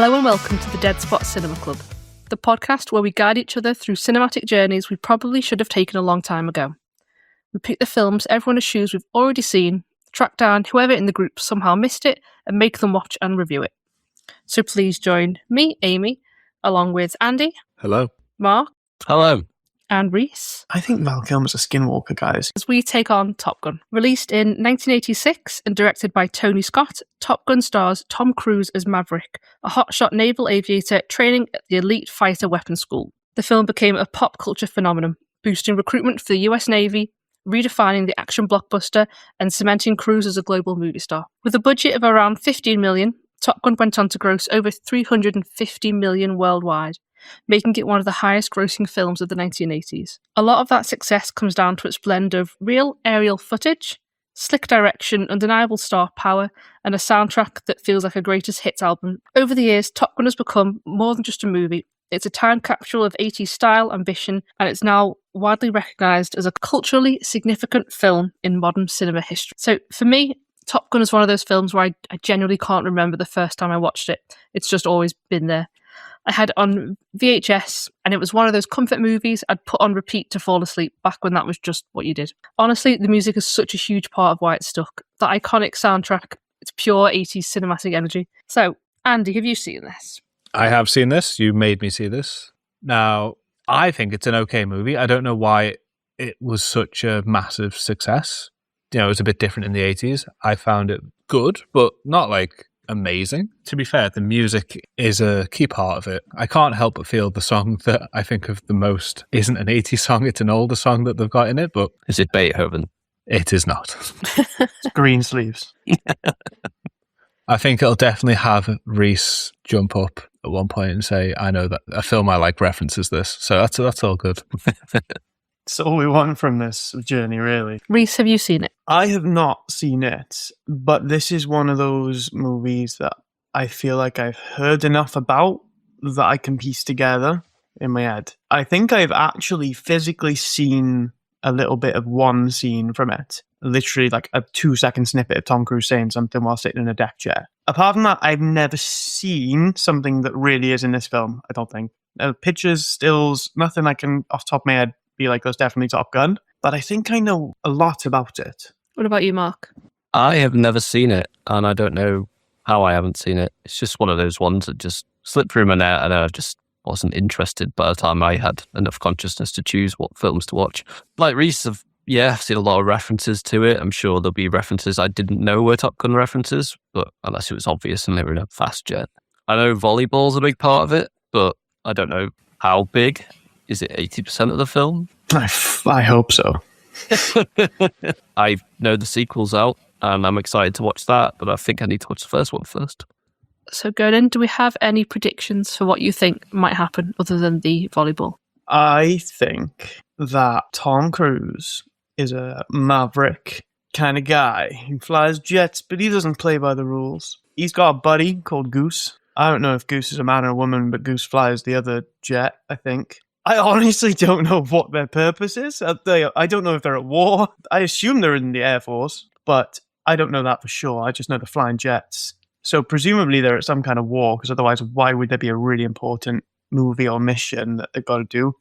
Hello and welcome to the Dead Spot Cinema Club, the podcast where we guide each other through cinematic journeys we probably should have taken a long time ago. We pick the films everyone assumes we've already seen, track down whoever in the group somehow missed it, and make them watch and review it. So please join me, Amy, along with Andy. Hello. Mark. Hello. And Rhys. I think Val Kilmer's a skinwalker, guys. As we take on Top Gun. Released in 1986 and directed by Tony Scott, Top Gun stars Tom Cruise as Maverick, a hotshot naval aviator training at the elite fighter weapons school. The film became a pop culture phenomenon, boosting recruitment for the US Navy, redefining the action blockbuster, and cementing Cruise as a global movie star. With a budget of around $15 million, Top Gun went on to gross over $350 million worldwide, making it one of the highest grossing films of the 1980s. A lot of that success comes down to its blend of real aerial footage, slick direction, undeniable star power, and a soundtrack that feels like a greatest hits album. Over the years, Top Gun has become more than just a movie. It's a time capsule of 80s style, ambition, and it's now widely recognised as a culturally significant film in modern cinema history. So for me, Top Gun is one of those films where I genuinely can't remember the first time I watched it. It's just always been there. I had it on VHS, and it was one of those comfort movies I'd put on repeat to fall asleep back when that was just what you did. Honestly, the music is such a huge part of why it's stuck. That iconic soundtrack, it's pure 80s cinematic energy. So, Andy, have you seen this? I have seen this. You made me see this. Now, I think it's an okay movie. I don't know why it was such a massive success. You know, it was a bit different in the 80s. I found it good, but not like amazing. To be fair, the music is a key part of it. I can't help but feel the song that I think of the most isn't an 80s song, it's an older song that they've got in it, but... Is it Beethoven? It is not. It's Green Sleeves. I think it'll definitely have Rhys jump up at one point and say, I know that a film I like references this. So that's all good. That's all we want from this journey, really. Rhys, have you seen it? I have not seen it, but this is one of those movies that I feel like I've heard enough about that I can piece together in my head. I think I've actually physically seen a little bit of one scene from it. Literally like a 2-second snippet of Tom Cruise saying something while sitting in a deck chair. Apart from that, I've never seen something that really is in this film, I don't think. Pictures, stills, nothing I can, off the top of my head, be like, that's definitely Top Gun. But I think I know a lot about it. What about you, Mark? I have never seen it, and I don't know how I haven't seen it. It's just one of those ones that just slipped through my net, and I just wasn't interested by the time I had enough consciousness to choose what films to watch. Like Rhys, I've seen a lot of references to it. I'm sure there'll be references I didn't know were Top Gun references, but unless it was obvious and they were in a fast jet. I know volleyball's a big part of it, but I don't know how big. Is it 80% of the film? I hope so. I know the sequel's out, and I'm excited to watch that, but I think I need to watch the first one first. So going in, do we have any predictions for what you think might happen other than the volleyball? I think that Tom Cruise is a maverick kind of guy. He flies jets, but he doesn't play by the rules. He's got a buddy called Goose. I don't know if Goose is a man or a woman, but Goose flies the other jet, I think. I honestly don't know what their purpose is. I don't know if they're at war. I assume they're in the Air Force, but I don't know that for sure. I just know they're flying jets. So presumably they're at some kind of war, because otherwise why would there be a really important movie or mission that they've got to do?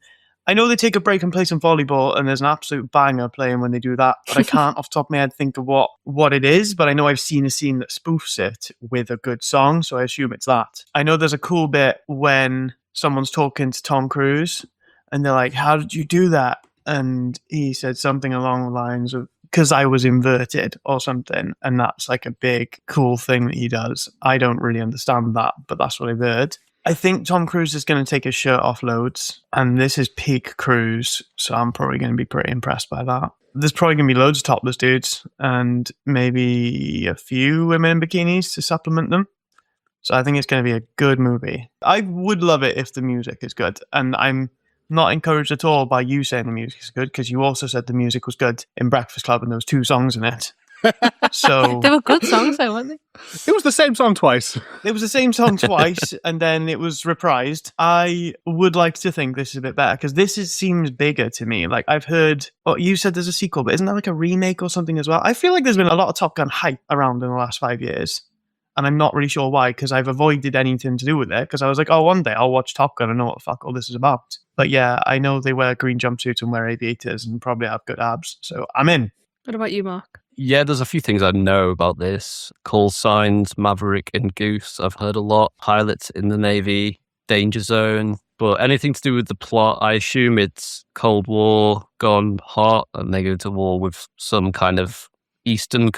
I know they take a break and play some volleyball, and there's an absolute banger playing when they do that, but I can't off the top of my head think of what it is, but I know I've seen a scene that spoofs it with a good song, so I assume it's that. I know there's a cool bit when someone's talking to Tom Cruise, and they're like, how did you do that? And he said something along the lines of, because I was inverted or something. And that's like a big, cool thing that he does. I don't really understand that, but that's what I've heard. I think Tom Cruise is going to take his shirt off loads. And this is peak Cruise. So I'm probably going to be pretty impressed by that. There's probably going to be loads of topless dudes and maybe a few women in bikinis to supplement them. So I think it's going to be a good movie. I would love it if the music is good. And I'm not encouraged at all by you saying the music is good, because you also said the music was good in Breakfast Club and there was 2 songs in it. So they were good songs though, weren't they? It was the same song twice. It was the same song twice, and then it was reprised. I would like to think this is a bit better, because seems bigger to me. Like, I've heard, you said there's a sequel, but isn't that like a remake or something as well? I feel like there's been a lot of Top Gun hype around in the last 5 years. and I'm not really sure why, because I've avoided anything to do with it, because I was like, oh, one day I'll watch Top Gun and know what the fuck all this is about. But yeah, I know they wear green jumpsuits and wear aviators and probably have good abs, so I'm in. What about you, Mark? Yeah, there's a few things I know about this. Call signs, Maverick and Goose, I've heard a lot. Pilots in the Navy, Danger Zone. But anything to do with the plot, I assume it's Cold War gone hot and they go to war with some kind of Eastern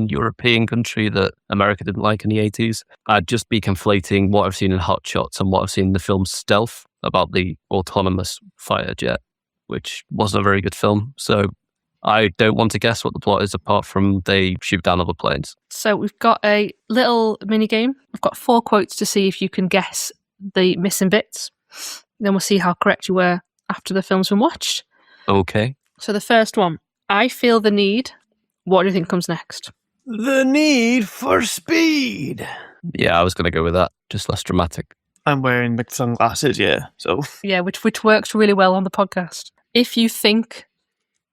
European country that America didn't like in the 80s. I'd just be conflating what I've seen in Hot Shots and what I've seen in the film Stealth about the autonomous fighter jet, which wasn't a very good film. So I don't want to guess what the plot is apart from they shoot down other planes. So we've got a little mini game. We've got 4 quotes to see if you can guess the missing bits. Then we'll see how correct you were after the film's been watched. Okay. So the first one, I feel the need. What do you think comes next? The need for speed. Yeah, I was going to go with that. Just less dramatic. I'm wearing the sunglasses, yeah, so. Yeah, which works really well on the podcast. If you think,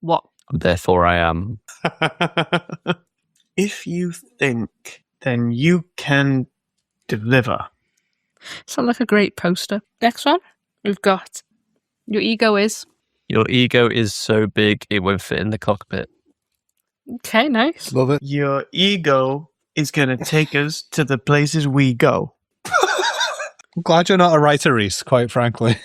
what? Therefore I am. If you think, then you can deliver. Sounds like a great poster. Next one, we've got, your ego is. Your ego is so big it won't fit in the cockpit. Okay, nice. Love it. Your ego is going to take us to the places we go. I'm glad you're not a writer, Rhys, quite frankly.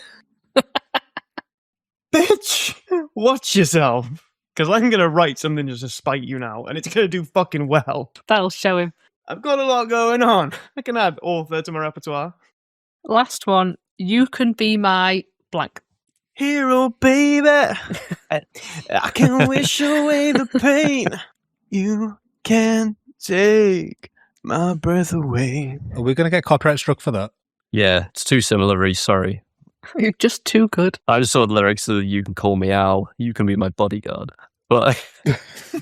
Bitch, watch yourself. Because I'm going to write something just to spite you now, and it's going to do fucking well. That'll show him. I've got a lot going on. I can add author to my repertoire. Last one, you can be my blank. Hero, baby. I can wish away the pain. You can take my breath away. Are we going to get copyright struck for that? Yeah, it's too similar, Rhys, sorry. You're just too good. I just saw the lyrics of You Can Call Me Al, You Can Be My Bodyguard. But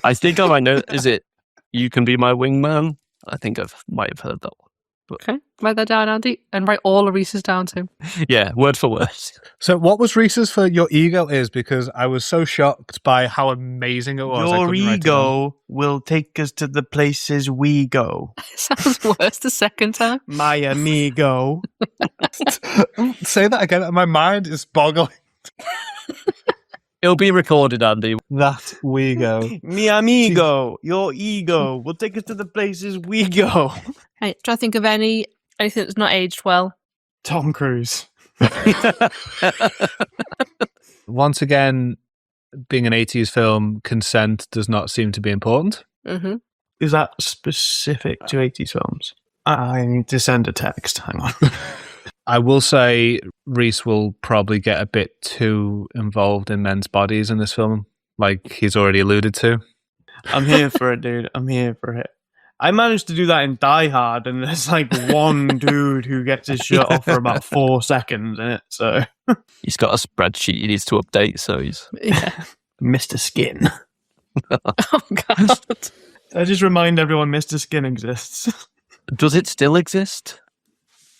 I think I might know, is it You Can Be My Wingman? I think I might have heard that one. Okay, write that down, Andy, and write all of Rhys's down too. Yeah, word for word. So what was Rhys's for your ego is? Because I was so shocked by how amazing it was. Your ego will take us to the places we go. Sounds worse the second time. My amigo. Say that again. My mind is boggling. It'll be recorded, Andy. That we go. Mi amigo. Your ego will take us to the places we go. Hey, try to think of anything that's not aged well. Tom Cruise. Once again, being an 80s film, consent does not seem to be important. Mm-hmm. Is that specific to 80s films? I need to send a text. Hang on. I will say Rhys will probably get a bit too involved in men's bodies in this film, like he's already alluded to. I'm here for it, dude. I'm here for it. I managed to do that in Die Hard, and there's like one dude who gets his shirt off for about 4 seconds in it, so... He's got a spreadsheet he needs to update, so he's... Yeah. Mr. Skin. Oh, God. I just remind everyone Mr. Skin exists. Does it still exist?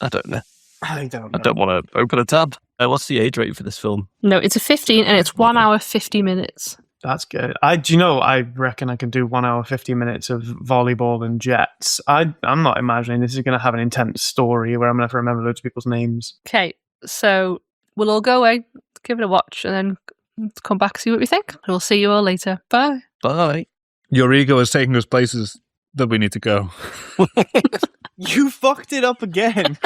I don't know. I don't know. I don't want to open a tab. What's the age rating for this film? No, it's a 15 and it's 1 hour, 50 minutes. That's good. I reckon I can do 1 hour, 50 minutes of volleyball and jets. I'm not imagining this is going to have an intense story where I'm going to have to remember loads of people's names. Okay, so we'll all go away, give it a watch, and then come back, see what we think. We'll see you all later. Bye. Bye. Your ego is taking us places that we need to go. You fucked it up again.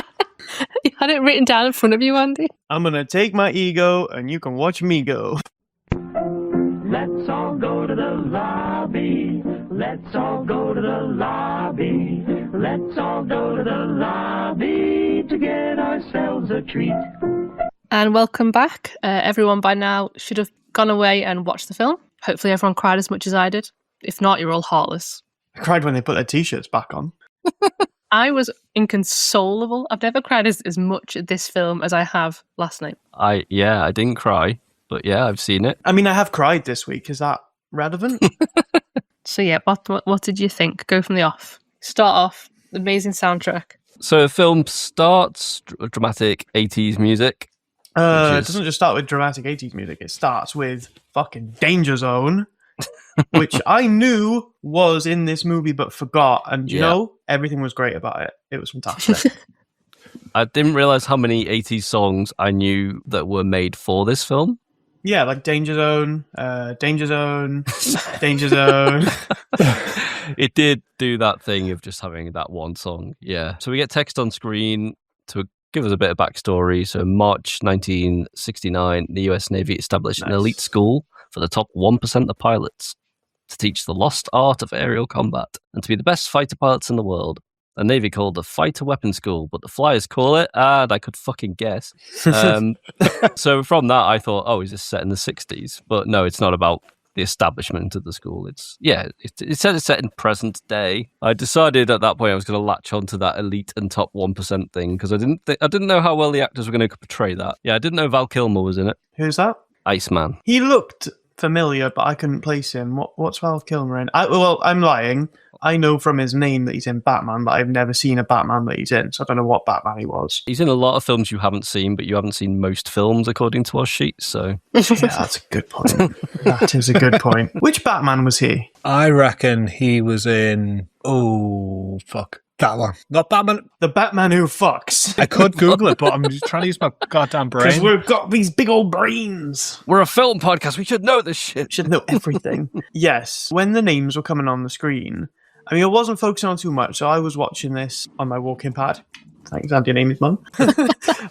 You had it written down in front of you, Andy. I'm going to take my ego and you can watch me go. Let's all go to the lobby. Let's all go to the lobby. Let's all go to the lobby to get ourselves a treat. And welcome back. Everyone by now should have gone away and watched the film. Hopefully everyone cried as much as I did. If not, you're all heartless. I cried when they put their t-shirts back on. I was inconsolable. I've never cried as much at this film as I have last night. I didn't cry, but yeah, I've seen it. I mean, I have cried this week. Is that relevant? So yeah, what did you think? Go from the off. Start off. Amazing soundtrack. So the film starts dramatic 80s music. It doesn't just start with dramatic 80s music. It starts with fucking Danger Zone. which I knew was in this movie but forgot. And you Yeah. know, everything was great about it. It was fantastic. I didn't realize how many 80s songs I knew that were made for this film. Yeah, like Danger Zone, Danger Zone, Danger Zone. It did do that thing of just having that one song. Yeah. So we get text on screen to give us a bit of backstory. So March 1969, the US Navy established an elite school for the top 1% of pilots to teach the lost art of aerial combat and to be the best fighter pilots in the world. The Navy called the Fighter Weapons School, but the Flyers call it, and I could fucking guess. So from that, I thought, oh, is this set in the 60s? But no, it's not about the establishment of the school. It says it's set in present day. I decided at that point I was going to latch onto that elite and top 1% thing because I didn't know how well the actors were going to portray that. Yeah, I didn't know Val Kilmer was in it. Who's that? Iceman. He looked familiar, but I couldn't place him. What's Val Kilmer in? I'm lying. I know from his name that he's in Batman, but I've never seen a Batman that he's in, so I don't know what Batman he was. He's in a lot of films you haven't seen, but you haven't seen most films according to our sheet, so... Yeah, that's a good point. That is a good point. Which Batman was he? I reckon he was in... Oh, fuck. That one. Not Batman. The Batman who fucks. I could Google it, but I'm just trying to use my goddamn Because brain. we've got these big old brains. We're a film podcast, we should know this shit. Should know everything. Yes, when the names were coming on the screen, I mean, I wasn't focusing on too much, so I was watching this on my walking pad. Thanks, Andy, name his mum.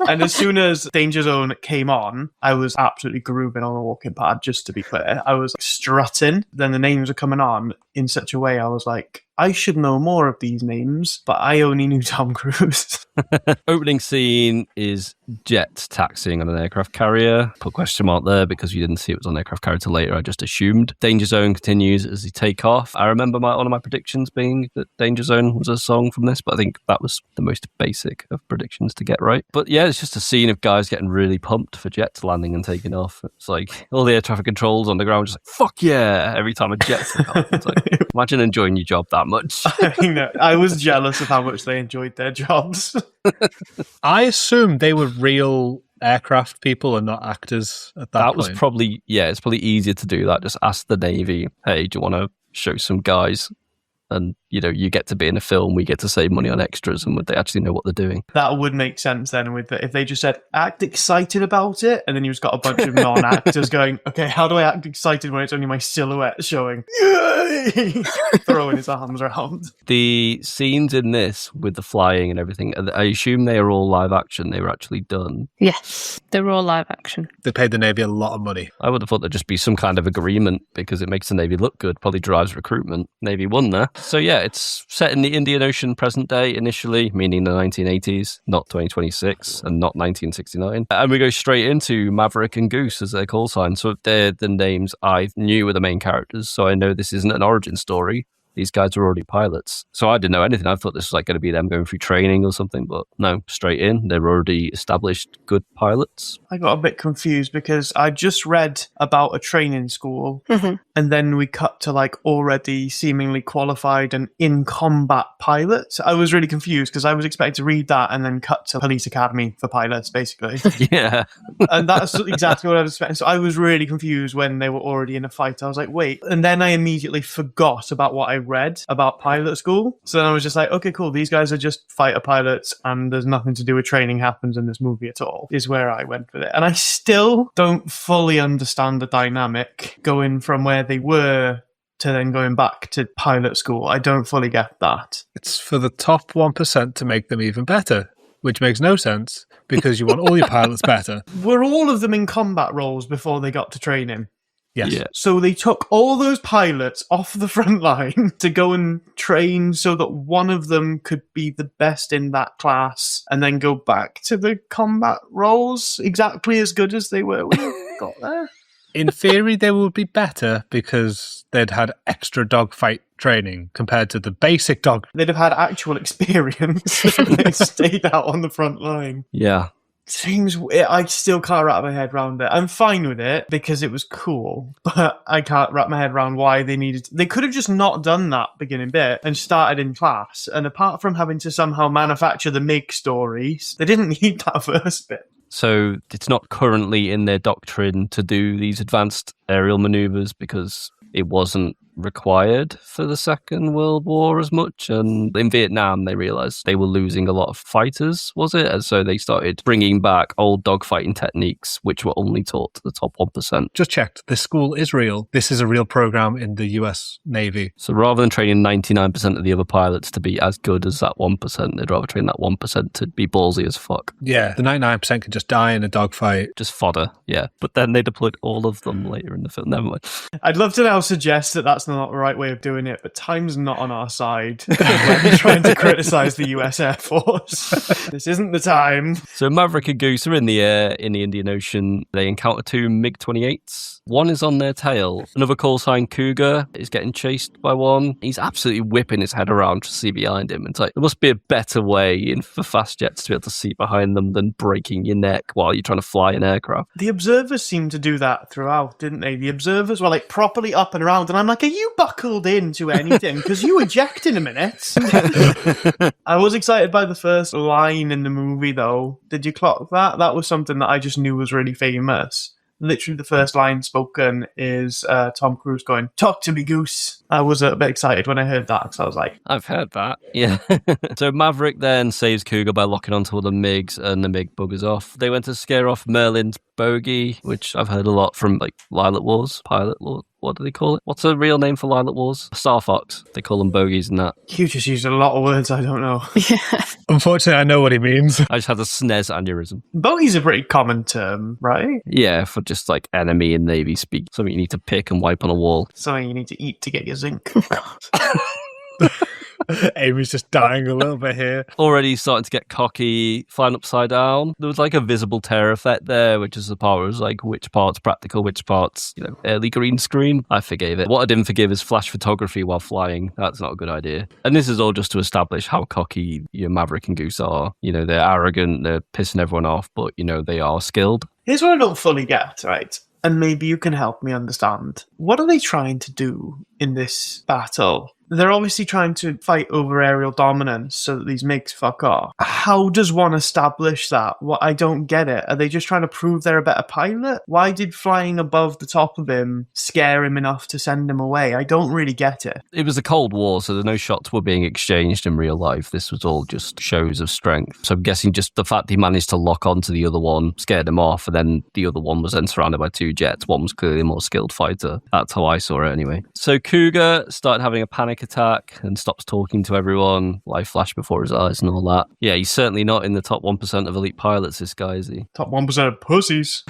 And as soon as Danger Zone came on, I was absolutely grooving on the walking pad, just to be clear. I was strutting. Then the names were coming on in such a way I was like, I should know more of these names, but I only knew Tom Cruise. Opening scene is Jet taxiing on an aircraft carrier. Put question mark there because you didn't see it was on an aircraft carrier till later. I just assumed. Danger Zone continues as they take off. I remember one of my predictions being that Danger Zone was a song from this, but I think that was the most basic of predictions to get right. But yeah, it's just a scene of guys getting really pumped for jets landing and taking off. It's like all the air traffic controls on the ground just like, fuck yeah, every time a jet took off. It's like, imagine enjoying your job that much. I was jealous of how much they enjoyed their jobs. I assumed they were real aircraft people and not actors at that point. Was probably, it's probably easier to do that. Just ask the Navy, hey, do you want to show some guys? And, you get to be in a film, we get to save money on extras, and would they actually know what they're doing? That would make sense then, if they just said, act excited about it, and then you've got a bunch of non-actors going, okay, how do I act excited when it's only my silhouette showing? Yay! Throwing his arms around. The scenes in this, with the flying and everything, I assume they are all live action, they were actually done. Yes, they were all live action. They paid the Navy a lot of money. I would have thought there'd just be some kind of agreement, because it makes the Navy look good, probably drives recruitment. Navy won there. So yeah, it's set in the Indian Ocean present day initially, meaning the 1980s, not 2026 and not 1969. And we go straight into Maverick and Goose as their call sign. So they're the names I knew were the main characters. So I know this isn't an origin story. These guys are already pilots. So I didn't know anything. I thought this was like going to be them going through training or something, but no, straight in. They're already established good pilots. I got a bit confused because I just read about a training school and then we cut to like already seemingly qualified and in combat pilots. I was really confused because I was expecting to read that and then cut to police academy for pilots, basically. Yeah. And that's exactly what I was expecting. So I was really confused when they were already in a fight. I was like, wait. And then I immediately forgot about what I read about pilot school. So then I was just like, okay, cool. These guys are just fighter pilots and there's nothing to do with training happens in this movie at all, is where I went with it. And I still don't fully understand the dynamic going from where they were to then going back to pilot school. I don't fully get that. It's for the top 1% to make them even better, which makes no sense because you want all your pilots better. Were all of them in combat roles before they got to training? Yes. Yeah. So they took all those pilots off the front line to go and train so that one of them could be the best in that class and then go back to the combat roles exactly as good as they were when they got there. In theory, they would be better because they'd had extra dogfight training compared to the basic dog. They'd have had actual experience if they stayed out on the front line. Yeah. I still can't wrap my head around it. I'm fine with it because it was cool, but I can't wrap my head around why they could have just not done that beginning bit and started in class. And apart from having to somehow manufacture the MiG stories, they didn't need that first bit. So it's not currently in their doctrine to do these advanced aerial maneuvers because it wasn't required for the Second World War as much. And in Vietnam, they realized they were losing a lot of fighters, was it? And so they started bringing back old dogfighting techniques, which were only taught to the top 1%. Just checked. This school is real. This is a real program in the US Navy. So rather than training 99% of the other pilots to be as good as that 1%, they'd rather train that 1% to be ballsy as fuck. Yeah, the 99% could just die in a dogfight. Just fodder, yeah. But then they deployed all of them later in the film. Never mind. I'd love to now suggest that that's not the right way of doing it, but time's not on our side when we're trying to criticize the US Air Force. This isn't the time. So Maverick and Goose are in the air in the Indian Ocean. They encounter 2 MiG-28s. One is on their tail. Another call sign Cougar is getting chased by one. He's absolutely whipping his head around to see behind him. It's like, there must be a better way for fast jets to be able to see behind them than breaking your neck while you're trying to fly an aircraft. The observers seemed to do that throughout, didn't they? The observers were like properly up and around, and I'm like, are you buckled into anything? Because you eject in a minute. I was excited by the first line in the movie, though. Did you clock that? That was something that I just knew was really famous. Literally the first line spoken is Tom Cruise going, "Talk to me, Goose." I was a bit excited when I heard that, because I was like, I've heard that. Yeah. So Maverick then saves Cougar by locking onto all the MiGs, and the MiG buggers off. They went to scare off Merlin's bogey, which I've heard a lot from like Lilac Wars, Pilot Wars. What do they call it? What's a real name for Lilac Wars? Star Fox. They call them bogeys and that. you just used a lot of words I don't know. Unfortunately, I know what he means. I just had a SNES aneurysm. Bogey's a pretty common term, right? Yeah, for just like enemy and Navy speak. Something you need to pick and wipe on a wall. Something you need to eat to get your zinc. Amy's just dying a little bit here. Already starting to get cocky, flying upside down. There was like a visible tear effect there, which is the part where it was like, which part's practical, which part's, early green screen. I forgave it. What I didn't forgive is flash photography while flying. That's not a good idea. And this is all just to establish how cocky your Maverick and Goose are. They're arrogant, they're pissing everyone off, but, they are skilled. Here's what I don't fully get, right? And maybe you can help me understand. What are they trying to do in this battle? They're obviously trying to fight over aerial dominance so that these MiGs fuck off. How does one establish that? I don't get it. Are they just trying to prove they're a better pilot? Why did flying above the top of him scare him enough to send him away? I don't really get it. It was the Cold War, so no shots were being exchanged in real life. This was all just shows of strength. So I'm guessing just the fact he managed to lock onto the other one scared him off, and then the other one was then surrounded by 2 jets. One was clearly a more skilled fighter. That's how I saw it anyway. So Cougar started having a panic attack and stops talking to everyone. Life flashed before his eyes and all that. Yeah, he's certainly not in the top 1% of elite pilots, this guy, is he? Top 1% of pussies.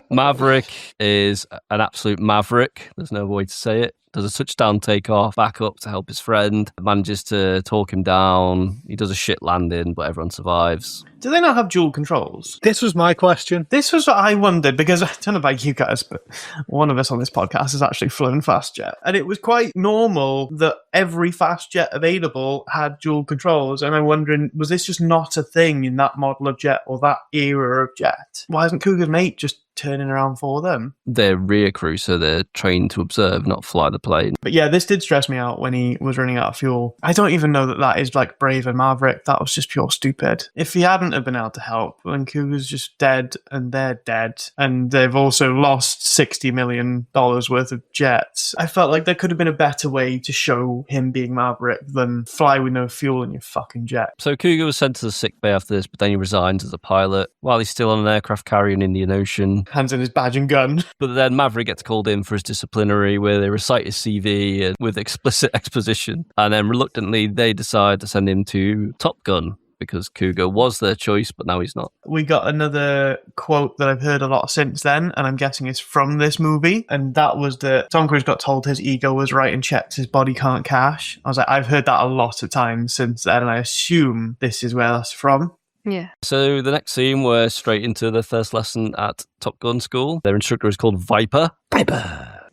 Maverick is an absolute maverick. There's no way to say it. Does a touchdown takeoff, back up to help his friend, manages to talk him down. He does a shit landing, but everyone survives. Do they not have dual controls? This was my question. This was what I wondered, because I don't know about you guys, but one of us on this podcast has actually flown fast jet. And it was quite normal that every fast jet available had dual controls. And I'm wondering, was this just not a thing in that model of jet or that era of jet? Why isn't Cougar's mate just turning around for them? They're rear crew, so they're trained to observe, not fly the plane. But yeah, this did stress me out when he was running out of fuel. I don't even know that is like brave and Maverick. That was just pure stupid. If he hadn't have been able to help, then Cougar's just dead and they're dead. And they've also lost $60 million worth of jets. I felt like there could have been a better way to show him being Maverick than fly with no fuel in your fucking jet. So Cougar was sent to the sick bay after this, but then he resigned as a pilot while he's still on an aircraft carrier in the Indian Ocean. Hands in his badge and gun. But then Maverick gets called in for his disciplinary, where they recite his CV with explicit exposition. And then reluctantly, they decide to send him to Top Gun, because Cougar was their choice, but now he's not. We got another quote that I've heard a lot since then, and I'm guessing it's from this movie, and that was that Tom Cruise got told his ego was right and checks his body can't cash. I was like, I've heard that a lot of times since then, and I assume this is where that's from. Yeah. So the next scene, we're straight into the first lesson at Top Gun school. Their instructor is called Viper.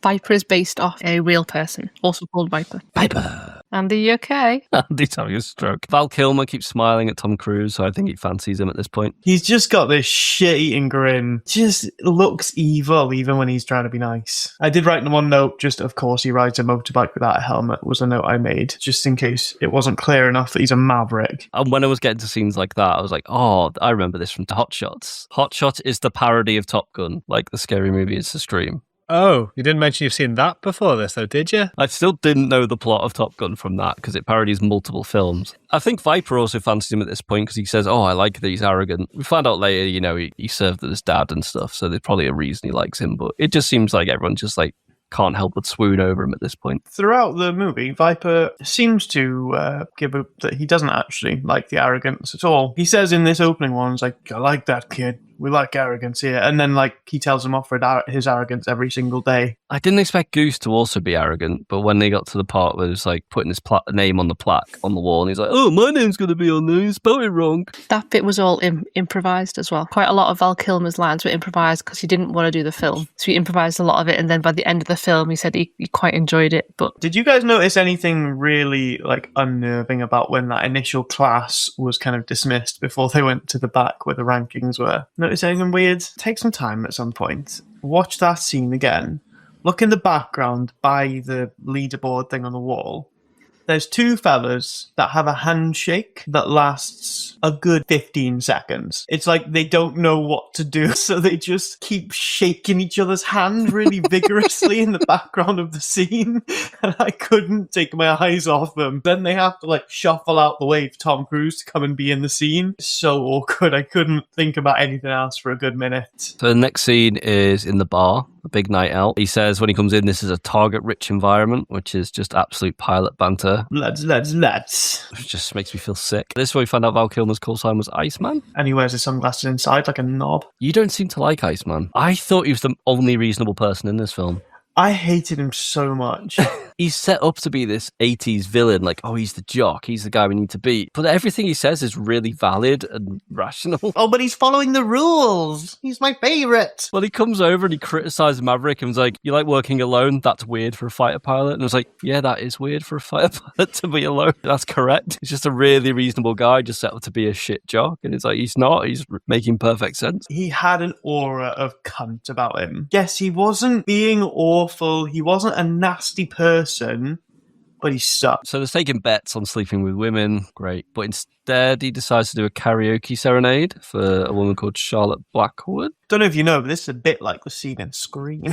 Viper is based off a real person, also called Viper. Andy, you okay? Andy's having a stroke. Val Kilmer keeps smiling at Tom Cruise, so I think he fancies him at this point. He's just got this shit-eating grin. Just looks evil, even when he's trying to be nice. I did write in one note, just, of course, he rides a motorbike without a helmet, was a note I made, just in case it wasn't clear enough that he's a maverick. And when I was getting to scenes like that, I was like, oh, I remember this from Hot Shots. Hot Shot is the parody of Top Gun, like the scary movie is the stream. Oh, you didn't mention you've seen that before this, though, did you? I still didn't know the plot of Top Gun from that because it parodies multiple films. I think Viper also fancies him at this point because he says, "Oh, I like that he's arrogant." We find out later, he served with his dad and stuff, so there's probably a reason he likes him. But it just seems like everyone just like can't help but swoon over him at this point. Throughout the movie, Viper seems to give up that he doesn't actually like the arrogance at all. He says in this opening one, he's like, "I like that kid. We like arrogance here." And then, he tells him off for his arrogance every single day. I didn't expect Goose to also be arrogant, but when they got to the part where it was like putting his name on the plaque on the wall, and he's like, "Oh, my name's going to be on there, you spelled it wrong." That bit was all improvised as well. Quite a lot of Val Kilmer's lines were improvised because he didn't want to do the film. So he improvised a lot of it, and then by the end of the film, he said he quite enjoyed it. But did you guys notice anything really, unnerving about when that initial class was kind of dismissed before they went to the back where the rankings were? Notice anything weird? Take some time at some point. Watch that scene again. Look in the background by the leaderboard thing on the wall. There's two fellas that have a handshake that lasts a good 15 seconds. It's like they don't know what to do, so they just keep shaking each other's hand really vigorously in the background of the scene, and I couldn't take my eyes off them. Then they have to shuffle out the way for Tom Cruise to come and be in the scene. It's so awkward. I couldn't think about anything else for a good minute. So the next scene is in the bar, a big night out. He says when he comes in, this is a target-rich environment, which is just absolute pilot banter. Lads. It just makes me feel sick. This is where we find out Val Kilmer's call sign was Iceman. And he wears his sunglasses inside like a knob. You don't seem to like Iceman. I thought he was the only reasonable person in this film. I hated him so much. He's set up to be this 80s villain, he's the jock, he's the guy we need to beat. But everything he says is really valid and rational. Oh, but he's following the rules. He's my favourite. Well, he comes over and he criticizes Maverick and was like, "You like working alone? That's weird for a fighter pilot." And I was like, yeah, that is weird for a fighter pilot to be alone. That's correct. He's just a really reasonable guy, just set up to be a shit jock. And it's like, he's not. He's making perfect sense. He had an aura of cunt about him. Yes, he wasn't being awful. He wasn't a nasty person, but he sucked. So they're taking bets on sleeping with women. Great. But instead, he decides to do a karaoke serenade for a woman called Charlotte Blackwood. Don't know if you know, but this is a bit like the scene in Scream.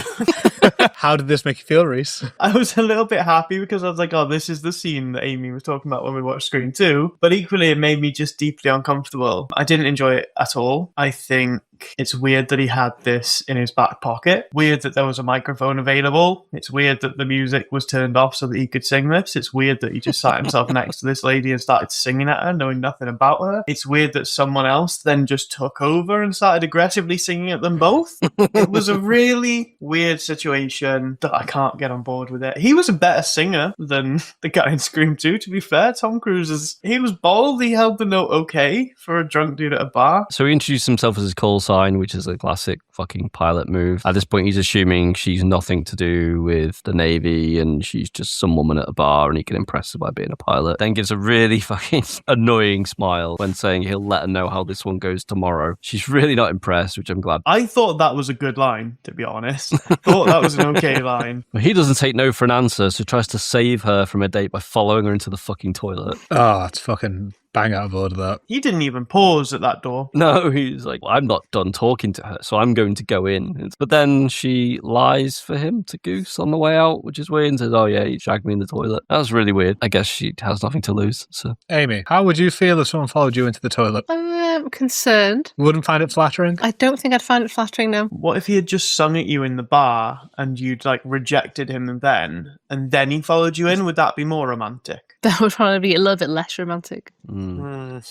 How did this make you feel, Rhys? I was a little bit happy because I was like, oh, this is the scene that Amy was talking about when we watched Scream 2. But equally, it made me just deeply uncomfortable. I didn't enjoy it at all. I think it's weird that he had this in his back pocket. Weird that there was a microphone available. It's weird that the music was turned off so that he could sing this. It's weird that he just sat himself next to this lady and started singing at her, knowing nothing about her. It's weird that someone else then just took over and started aggressively singing at them both. It was a really weird situation that I can't get on board with it. He was a better singer than the guy in Scream 2, to be fair. Tom Cruise he was bold. He held the note okay for a drunk dude at a bar. So he introduced himself as his call sign, which is a classic fucking pilot move. At this point, he's assuming she's nothing to do with the Navy and she's just some woman at a bar and he can impress her by being a pilot. Then gives a really fucking annoying smile when saying he'll let her know how this one goes tomorrow. She's really not impressed, which I'm glad. I thought that was a good line, to be honest. I thought that was an okay line. But he doesn't take no for an answer, so tries to save her from a date by following her into the fucking toilet. Oh, it's fucking bang out of order, that. He didn't even pause at that door. No, he's like, well, I'm not done talking to her, so I'm going to go in. But then she lies for him to Goose on the way out, which is weird, and says, oh yeah, he shagged me in the toilet. That was really weird. I guess she has nothing to lose. So, Amy, how would you feel if someone followed you into the toilet? I'm concerned. Wouldn't find it flattering? I don't think I'd find it flattering, no. What if he had just sung at you in the bar and you'd rejected him and then he followed you in? Would that be more romantic? That would probably be a little bit less romantic.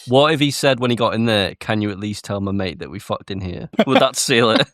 What if he said when he got in there, can you at least tell my mate that we fucked in here? Would that seal it?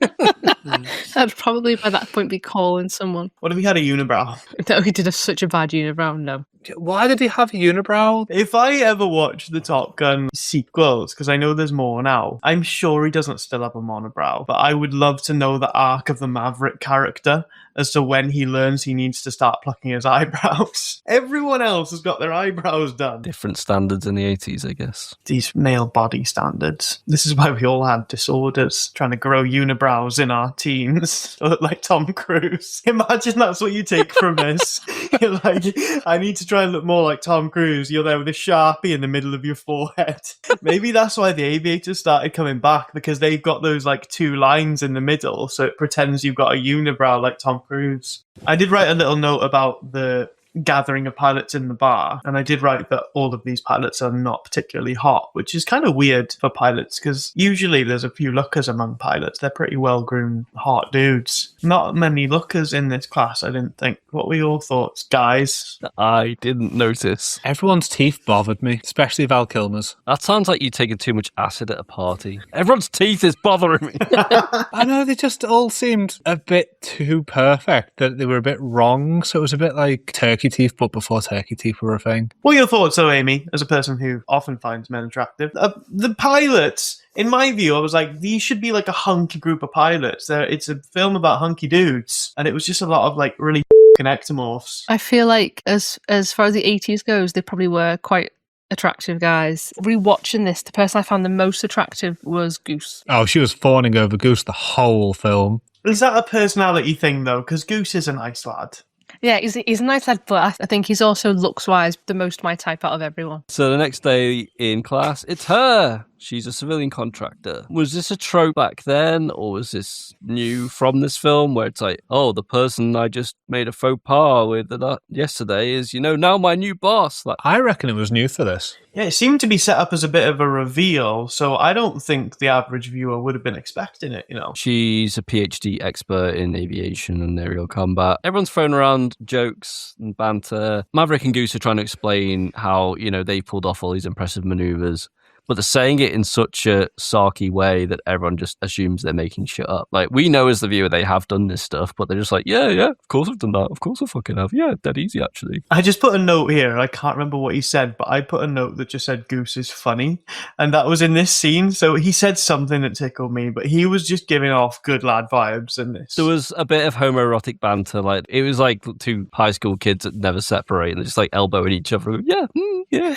I'd probably by that point be calling someone. What if he had a unibrow? No, he did such a bad unibrow, no. Why did he have a unibrow? If I ever watch the Top Gun sequels, because I know there's more now, I'm sure he doesn't still have a monobrow, but I would love to know the arc of the Maverick character as to when he learns he needs to start plucking his eyebrows. Everyone else has got their eyebrows done. Different standards in the 80s, I guess. These male body standards. This is why we all had disorders, trying to grow unibrows in our teens to look like Tom Cruise. Imagine that's what you take from this. Like, I need to try and look more like Tom Cruise. You're there with a Sharpie in the middle of your forehead. Maybe that's why the aviators started coming back, because they've got those like two lines in the middle, so it pretends you've got a unibrow like Tom Cruise. I did write a little note about the gathering of pilots in the bar, and I did write that all of these pilots are not particularly hot, which is kind of weird for pilots, because usually there's a few lookers among pilots. They're pretty well-groomed, hot dudes. Not many lookers in this class, I didn't think. What were your thoughts, guys? I didn't notice. Everyone's teeth bothered me, especially Val Kilmer's. That sounds like you taking too much acid at a party. Everyone's teeth is bothering me. I know, they just all seemed a bit too perfect, that they were a bit wrong, so it was a bit like turkey teeth, but before turkey teeth were a thing. What are your thoughts, though, Amy, as a person who often finds men attractive? The pilots, in my view, I was like, these should be like a hunky group of pilots. It's a film about hunky dudes, and it was just a lot of like really ectomorphs. I feel like as far as the 80s goes, they probably were quite attractive guys. Rewatching this, the person I found the most attractive was Goose. Oh, she was fawning over Goose the whole film. Is that a personality thing, though? Because Goose is a nice lad. Yeah, he's a nice lad, but I think he's also looks-wise the most my type out of everyone. So the next day in class, it's her. She's a civilian contractor. Was this a trope back then, or was this new from this film, where it's like, oh, the person I just made a faux pas with yesterday is, now my new boss? Like, I reckon it was new for this. Yeah, it seemed to be set up as a bit of a reveal, so I don't think the average viewer would have been expecting it, She's a PhD expert in aviation and aerial combat. Everyone's throwing around jokes and banter. Maverick and Goose are trying to explain how, they pulled off all these impressive maneuvers, but they're saying it in such a sarky way that everyone just assumes they're making shit up. Like, we know as the viewer they have done this stuff, but they're just like, yeah, of course I've done that. Of course I fucking have. Yeah, dead easy, actually. I just put a note here. I can't remember what he said, but I put a note that just said Goose is funny. And that was in this scene. So he said something that tickled me, but he was just giving off good lad vibes in this. There was a bit of homoerotic banter. Like, it was like two high school kids that never separate and they're just like elbowing each other. Yeah.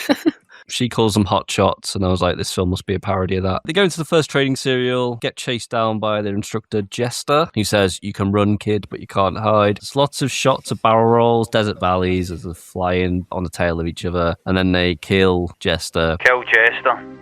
She calls them hot shots, and I was like, this film must be a parody of that. They go into the first training serial, get chased down by their instructor, Jester, who says, you can run, kid, but you can't hide. There's lots of shots of barrel rolls, desert valleys, as they're flying on the tail of each other, and then they kill Jester. Kill Jester.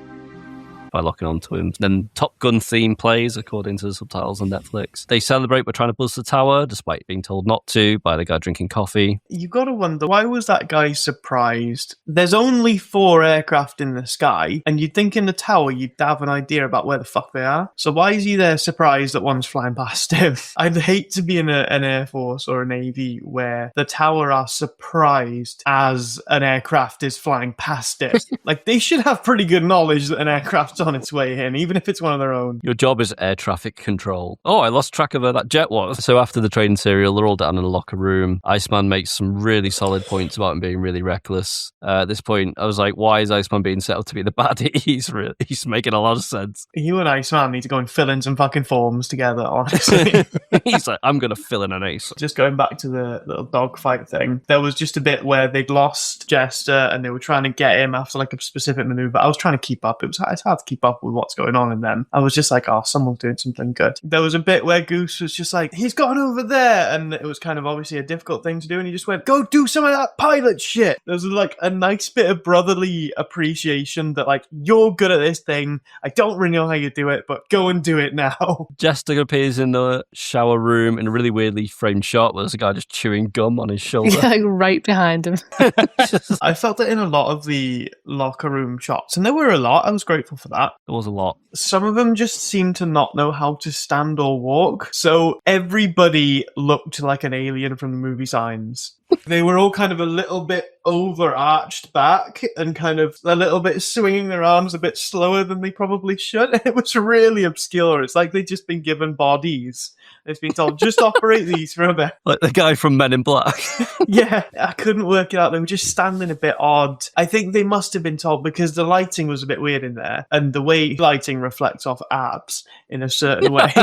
By locking onto him. Then Top Gun theme plays, according to the subtitles on Netflix. They celebrate by trying to buzz the tower, despite being told not to, by the guy drinking coffee. You gotta wonder, why was that guy surprised? There's only 4 aircraft in the sky, and you'd think in the tower you'd have an idea about where the fuck they are. So why is he there surprised that one's flying past him? I'd hate to be in an Air Force or a Navy where the tower are surprised as an aircraft is flying past it. Like, they should have pretty good knowledge that an aircraft's on its way in, even if it's one of their own. Your job is air traffic control. Oh, I lost track of where that jet was. So after the training serial, they're all down in the locker room. Iceman makes some really solid points about him being really reckless. At this point, I was like, why is Iceman being set up to be the baddie? He's making a lot of sense. You and Iceman need to go and fill in some fucking forms together, honestly. He's like, I'm going to fill in an ace. Just going back to the little dogfight thing, there was just a bit where they'd lost Jester and they were trying to get him after like a specific maneuver. I was trying to keep up. It's hard to keep up with what's going on in them. I was just like, oh, someone's doing something good. There was a bit where Goose was just like, he's gone over there, and it was kind of obviously a difficult thing to do, and he just went, go do some of that pilot shit. There was like a nice bit of brotherly appreciation that like, you're good at this thing. I don't really know how you do it, but go and do it now. Jester appears in the shower room in a really weirdly framed shot where there's a guy just chewing gum on his shoulder. Yeah, like right behind him. I felt that in a lot of the locker room shots, and there were a lot. I was grateful for that. There was a lot. Some of them just seemed to not know how to stand or walk, so everybody looked like an alien from the movie Signs. They were all kind of a little bit overarched back and kind of a little bit swinging their arms a bit slower than they probably should. It was really obscure. It's like they'd just been given bodies. It's been told, just operate these for a bit. Like the guy from Men in Black. Yeah, I couldn't work it out. They were just standing a bit odd. I think they must have been told because the lighting was a bit weird in there, and the way lighting reflects off abs in a certain way.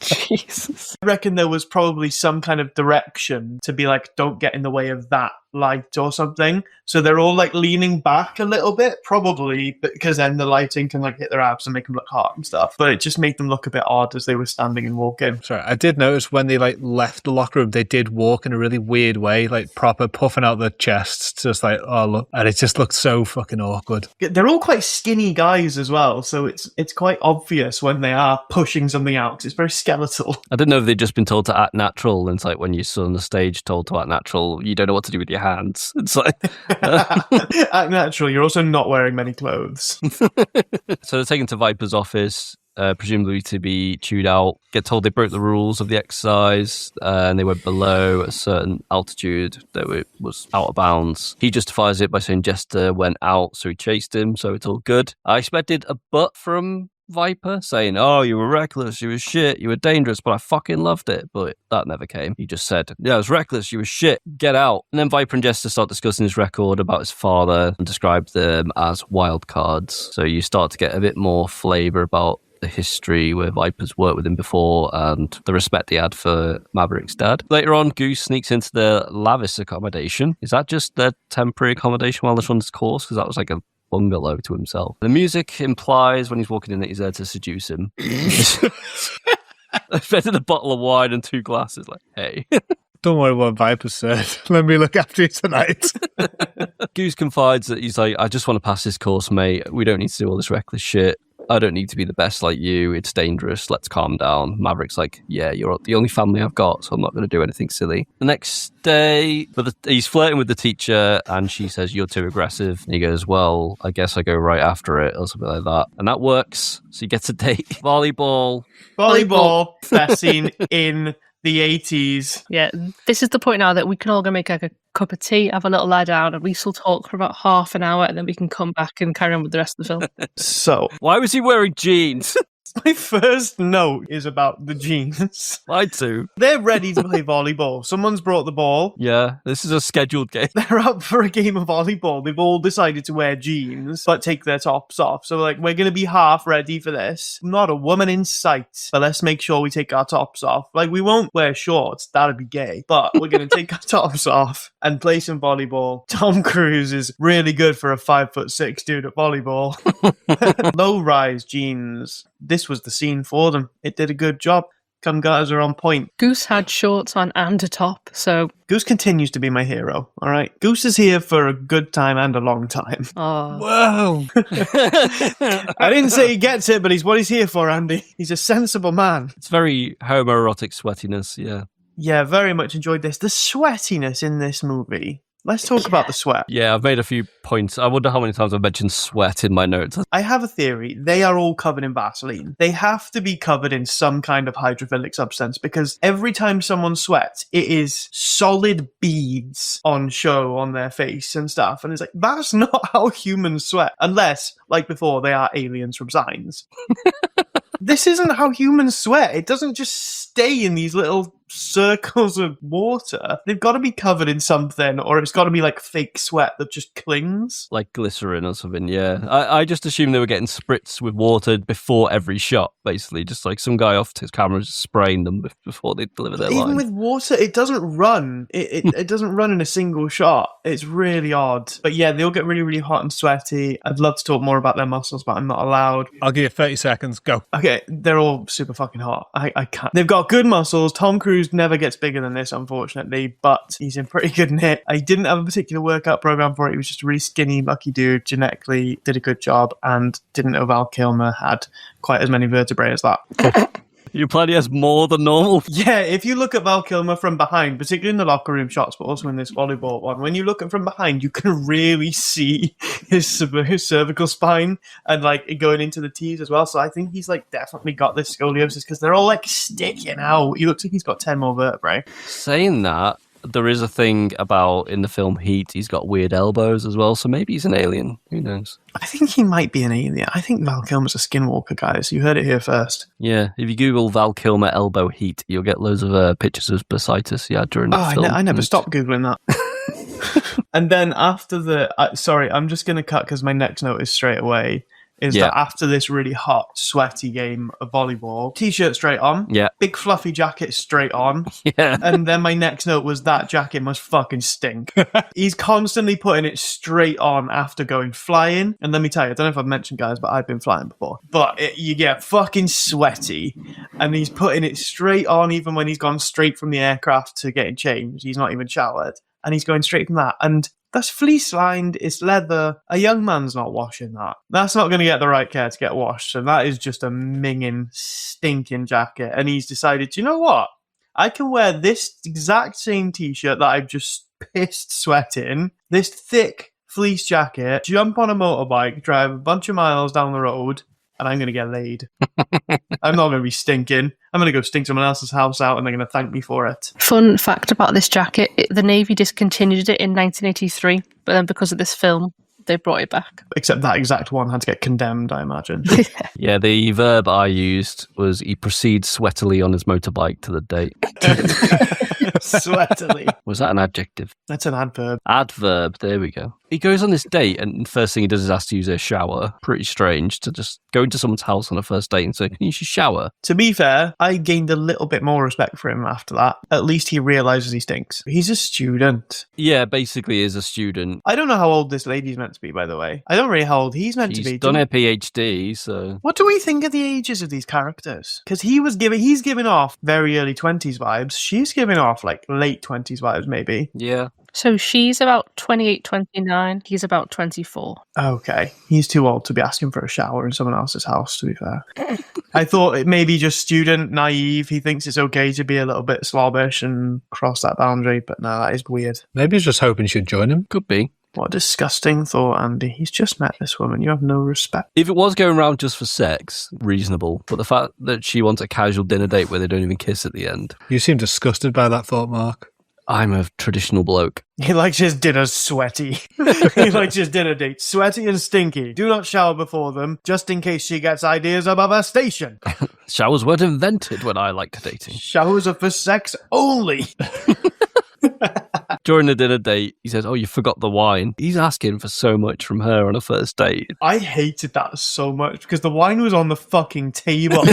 Jesus. I reckon there was probably some kind of direction to be like, don't get in the way of that light or something. So they're all like leaning back a little bit, probably because then the lighting can like hit their abs and make them look hot and stuff. But it just made them look a bit odd as they were standing and walking. Sorry, I did notice when they like left the locker room, they did walk in a really weird way, like proper puffing out their chests, just like, oh look, and it just looked so fucking awkward. They're all quite skinny guys as well, so it's quite obvious when they are pushing something out because it's very skeletal. I didn't know if they'd just been told to act natural. And it's like when you're on the stage told to act natural, you don't know what to do with your hands. It's like Act natural. You're also not wearing many clothes. So they're taken to Viper's office, presumably to be chewed out. Get told they broke the rules of the exercise and they went below a certain altitude that was out of bounds. He justifies it by saying Jester went out, so he chased him, so it's all good. I expected a but from Viper saying, oh, you were reckless, you were shit, you were dangerous, but I fucking loved it. But that never came. He just said, yeah, I was reckless, you were shit, get out. And then Viper and Jester start discussing his record about his father and describe them as wild cards. So you start to get a bit more flavour about the history where Viper's worked with him before and the respect he had for Maverick's dad. Later on, Goose sneaks into the Lavis accommodation. Is that just their temporary accommodation while this runs its course? Because that was like a bungalow to himself. The music implies when he's walking in that he's there to seduce him. I fed him a bottle of wine and 2 glasses, like, hey. Don't worry what Viper said. Let me look after you tonight. Goose confides that he's like, I just want to pass this course, mate. We don't need to do all this reckless shit. I don't need to be the best like you. It's dangerous. Let's calm down. Maverick's like, yeah, you're the only family I've got, so I'm not going to do anything silly. The next day, he's flirting with the teacher, and she says, you're too aggressive. And he goes, well, I guess I go right after it, or something like that. And that works. So he gets a date. Volleyball. Best scene in the 80s. Yeah, this is the point now that we can all go make like a cup of tea, have a little lie down, and we will talk for about half an hour, and then we can come back and carry on with the rest of the film. So, why was he wearing jeans? my first note is about the jeans. Mine too. They're ready to play volleyball. Someone's brought the ball. Yeah, this is a scheduled game. They're up for a game of volleyball. They've all decided to wear jeans, but take their tops off. So, like, we're going to be half ready for this. Not a woman in sight, but let's make sure we take our tops off. Like, we won't wear shorts. That'd be gay. But we're going to take our tops off and play some volleyball. Tom Cruise is really good for a 5'6" dude at volleyball. Low-rise jeans. This was the scene for them. It did a good job. Cum gutters are on point. Goose had shorts on and a top, so... Goose continues to be my hero, all right? Goose is here for a good time and a long time. Oh. Whoa! I didn't say he gets it, but he's what he's here for, Andy. He's a sensible man. It's very homoerotic sweatiness, yeah. Yeah, very much enjoyed this. The sweatiness in this movie. Let's talk about the sweat. Yeah, I've made a few points. I wonder how many times I've mentioned sweat in my notes. I have a theory. They are all covered in Vaseline. They have to be covered in some kind of hydrophilic substance because every time someone sweats, it is solid beads on show on their face and stuff. And it's like, that's not how humans sweat. Unless, like before, they are aliens from Signs. This isn't how humans sweat. It doesn't just stay in these little circles of water. They've got to be covered in something, or it's got to be like fake sweat that just clings. Like glycerin or something, yeah. I just assumed they were getting spritzed with water before every shot, basically. Just like some guy off his camera just spraying them before they deliver their line. Even with water, it doesn't run. It doesn't run in a single shot. It's really odd. But yeah, they all get really, really hot and sweaty. I'd love to talk more about their muscles, but I'm not allowed. I'll give you 30 seconds. Go. Okay, they're all super fucking hot. I can't. They've got good muscles. Tom Cruise never gets bigger than this, unfortunately, but he's in pretty good nick. I didn't have a particular workout program for it. He was just a really skinny, lucky dude. Genetically did a good job, and didn't know Val Kilmer had quite as many vertebrae as that. You plan he has more than normal? Yeah, if you look at Val Kilmer from behind, particularly in the locker room shots, but also in this volleyball one, when you look at from behind, you can really see his cervical spine and like going into the T's as well. So I think he's like definitely got this scoliosis because they're all like sticking out. He looks like he's got 10 more vertebrae. Saying that, there is a thing about in the film Heat, he's got weird elbows as well, so maybe he's an alien. Who knows? I think he might be an alien. I think Val Kilmer's a skinwalker, guys. You heard it here first. Yeah, if you Google Val Kilmer elbow heat, you'll get loads of pictures of bursitis he had during the film. I never stopped Googling that. And then after sorry, I'm just going to cut because my next note is straight away. is that after this really hot, sweaty game of volleyball, t-shirt straight on, big fluffy jacket straight on, and then my next note was that jacket must fucking stink. He's constantly putting it straight on after going flying, and let me tell you, I don't know if I've mentioned, guys, but I've been flying before, but you get fucking sweaty, and he's putting it straight on even when he's gone straight from the aircraft to getting changed. He's not even showered, and he's going straight from that, and that's fleece-lined, it's leather. A young man's not washing that. That's not going to get the right care to get washed. So that is just a minging, stinking jacket. And he's decided, you know what? I can wear this exact same t-shirt that I've just pissed sweat in, this thick fleece jacket, jump on a motorbike, drive a bunch of miles down the road, and I'm going to get laid. I'm not going to be stinking. I'm going to go stink someone else's house out and they're going to thank me for it. Fun fact about this jacket, the Navy discontinued it in 1983, but then because of this film, they brought it back. Except that exact one had to get condemned, I imagine. Yeah, the verb I used was he proceeds sweatily on his motorbike to the date. Sweatily. Was that an adjective? That's an adverb. Adverb, there we go. He goes on this date and first thing he does is has to use a shower. Pretty strange to just go into someone's house on a first date and say, can you use your shower? To be fair, I gained a little bit more respect for him after that. At least he realises he stinks. He's a student. Yeah, basically is a student. I don't know how old this lady's meant to be, by the way. I don't really know how old he's meant to be. She's done her PhD, so... What do we think of the ages of these characters? Because he's giving off very early 20s vibes. She's giving off like late 20s vibes, maybe. Yeah. So she's about 28, 29. He's about 24. Okay. He's too old to be asking for a shower in someone else's house, to be fair. I thought it may be just student, naive. He thinks it's okay to be a little bit slobbish and cross that boundary, but no, that is weird. Maybe he's just hoping she'd join him. Could be. What a disgusting thought, Andy. He's just met this woman. You have no respect. If it was going around just for sex, reasonable. But the fact that she wants a casual dinner date where they don't even kiss at the end. You seem disgusted by that thought, Mark. I'm a traditional bloke. He likes his dinners sweaty. He likes his dinner dates sweaty and stinky. Do not shower before them, just in case she gets ideas above her station. Showers weren't invented when I liked dating. Showers are for sex only. During the dinner date, he says, oh, you forgot the wine. He's asking for so much from her on a first date. I hated that so much because the wine was on the fucking table.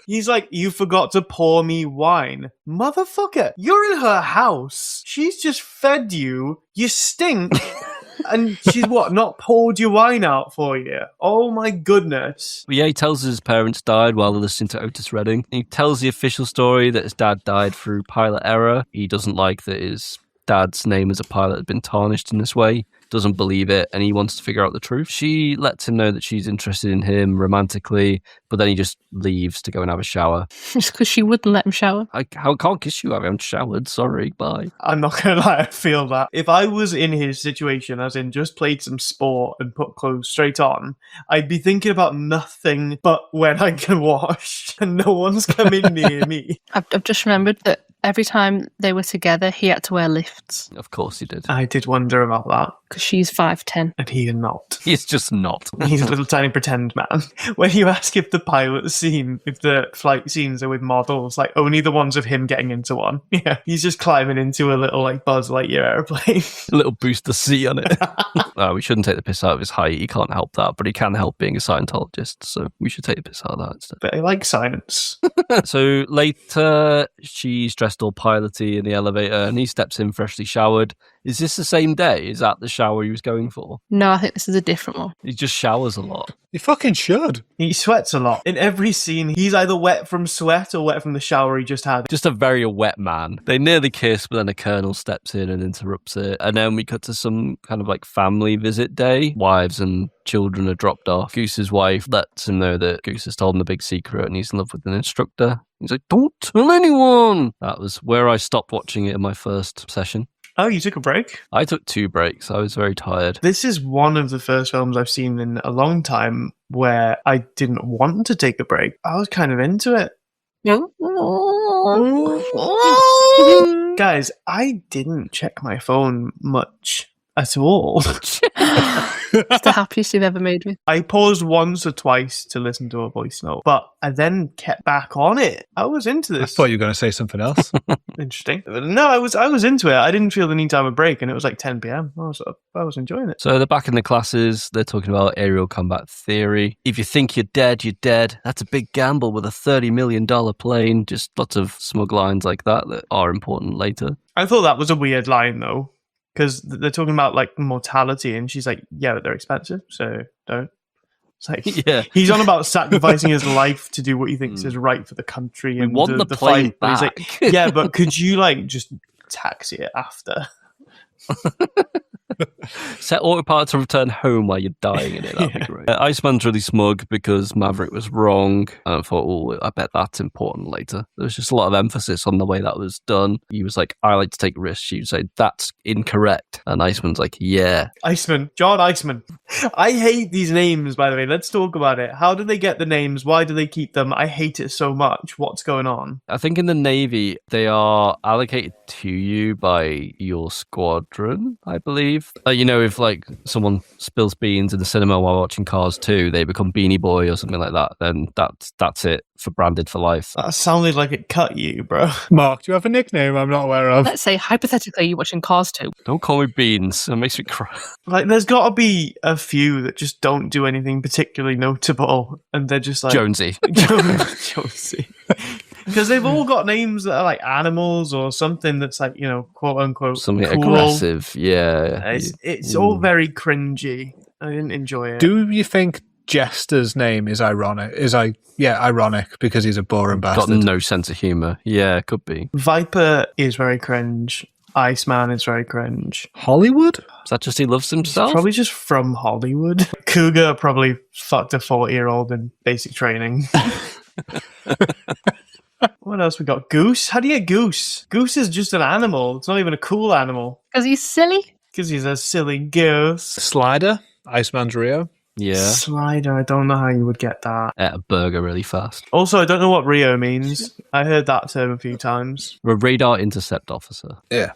He's like, you forgot to pour me wine. Motherfucker, you're in her house. She's just fed you. You stink. And she's not poured your wine out for you? Oh my goodness. But yeah, he tells us his parents died while they're listening to Otis Redding. He tells the official story that his dad died through pilot error. He doesn't like that his dad's name as a pilot had been tarnished in this way. Doesn't believe it, and he wants to figure out the truth. She lets him know that she's interested in him romantically, but then he just leaves to go and have a shower. Just because she wouldn't let him shower. I can't kiss you, I haven't showered, sorry, bye. I'm not going to lie, I feel that. If I was in his situation, as in just played some sport and put clothes straight on, I'd be thinking about nothing but when I can wash, and no one's coming near me. I've just remembered that every time they were together, he had to wear lifts. Of course he did. I did wonder about that. Because she's 5'10". And he is not. He's just not. He's a little tiny pretend man. When you ask if the pilot scene, if the flight scenes are with models, like only the ones of him getting into one. Yeah. He's just climbing into a little like Buzz Lightyear airplane. A little booster seat on it. We shouldn't take the piss out of his height. He can't help that, but he can help being a Scientologist. So we should take the piss out of that instead. But I like science. So later, she's dressed all piloty in the elevator and he steps in freshly showered. Is this the same day? Is that the shower he was going for? No, I think this is a different one. He just showers a lot. You fucking should. He sweats a lot. In every scene, he's either wet from sweat or wet from the shower he just had. Just a very wet man. They nearly kiss, but then the colonel steps in and interrupts it. And then we cut to some kind of like family visit day. Wives and children are dropped off. Goose's wife lets him know that Goose has told him the big secret and he's in love with an instructor. He's like, don't tell anyone. That was where I stopped watching it in my first session. Oh, you took a break? I took 2 breaks. I was very tired. This is one of the first films I've seen in a long time where I didn't want to take a break. I was kind of into it. Guys, I didn't check my phone much at all. It's the happiest you've ever made me. I paused once or twice to listen to a voice note, but I then kept back on it. I was into I this. thought you were going to say something else. Interesting. No, I was into it. I didn't feel the need to have a break, and it was like 10 p.m. I was enjoying it. So they're back in the classes. They're talking about aerial combat theory. If you think you're dead, you're dead. That's a big gamble with a $30 million plane. Just lots of smug lines like that are important later. I thought that was a weird line, though, because they're talking about like mortality, and she's like, "Yeah, but they're expensive, so don't." It's like, Yeah. he's on about sacrificing his life to do what he thinks is right for the country and want the plane fight. But he's like, back. yeah, but could you like just taxi it after? Set autopilot to return home while you're dying in it. That'd be great. Iceman's really smug because Maverick was wrong. And I thought, oh, I bet that's important later. There was just a lot of emphasis on the way that was done. He was like, I like to take risks. She would say, that's incorrect. And Iceman's like, yeah. Iceman. John Iceman. I hate these names, by the way. Let's talk about it. How do they get the names? Why do they keep them? I hate it so much. What's going on? I think in the Navy, they are allocated to you by your squadron, I believe. You know, if like someone spills beans in the cinema while watching Cars 2, they become Beanie Boy or something like that, then that's it for branded for life. That sounded like it cut you, bro. Mark, do you have a nickname I'm not aware of? Let's say, hypothetically, you're watching Cars 2. Don't call me Beans. It makes me cry. Like, there's got to be a few that just don't do anything particularly notable, and they're just like Jonesy. Jonesy. Because they've all got names that are like animals or something that's like, you know, quote unquote, Something cool. Aggressive. Yeah. It's all very cringy. I didn't enjoy it. Do you think Jester's name is ironic? Ironic because he's a boring Got bastard. no sense of humour. Yeah, it could be. Viper is very cringe. Iceman is very cringe. Hollywood? Is that just he loves himself? Probably just from Hollywood. Cougar probably fucked a 40-year-old in basic training. What else we got? Goose? How do you get Goose? Goose is just an animal. It's not even a cool animal. Because he's silly. Because he's a silly goose. Slider? Iceman's Rio? Yeah. Slider, I don't know how you would get that. Ate a burger really fast. Also, I don't know what Rio means. I heard that term a few times. We're a radar intercept officer. Yeah.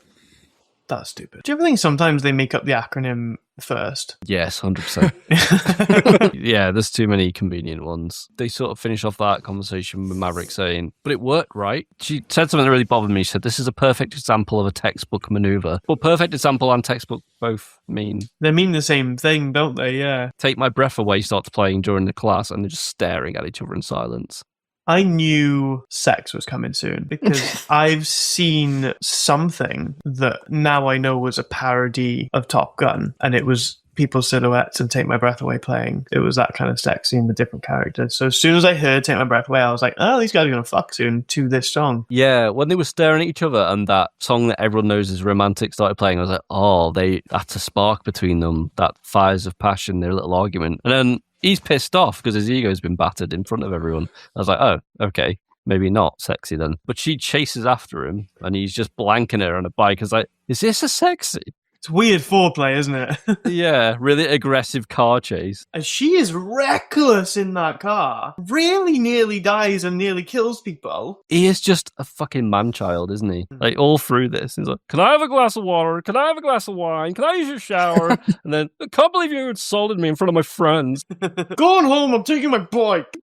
That's stupid. Do you ever think sometimes they make up the acronym first? Yes, 100%. Yeah, there's too many convenient ones. They sort of finish off that conversation with Maverick saying, but it worked, right? She said something that really bothered me. She said, this is a perfect example of a textbook maneuver. Well, perfect example and textbook both mean. They mean the same thing, don't they? Yeah. Take My Breath Away starts playing during the class and they're just staring at each other in silence. I knew sex was coming soon because I've seen something that now I know was a parody of Top Gun, and it was People's Silhouettes and Take My Breath Away playing. It was that kind of sex scene with different characters. So as soon as I heard Take My Breath Away, I was like, oh, these guys are going to fuck soon to this song. Yeah, when they were staring at each other and that song that everyone knows is romantic started playing, I was like, oh, that's a spark between them, that fires of passion, their little argument. And then he's pissed off because his ego's been battered in front of everyone. I was like, oh, okay, maybe not sexy then. But she chases after him and he's just blanking her on a bike. I was like, is this a sexy? It's weird foreplay, isn't it? Yeah, really aggressive car chase. And she is reckless in that car. Really nearly dies and nearly kills people. He is just a fucking man-child, isn't he? Like, all through this. He's like, can I have a glass of water? Can I have a glass of wine? Can I use your shower? And then, I can't believe you insulted me in front of my friends. Going home, I'm taking my bike.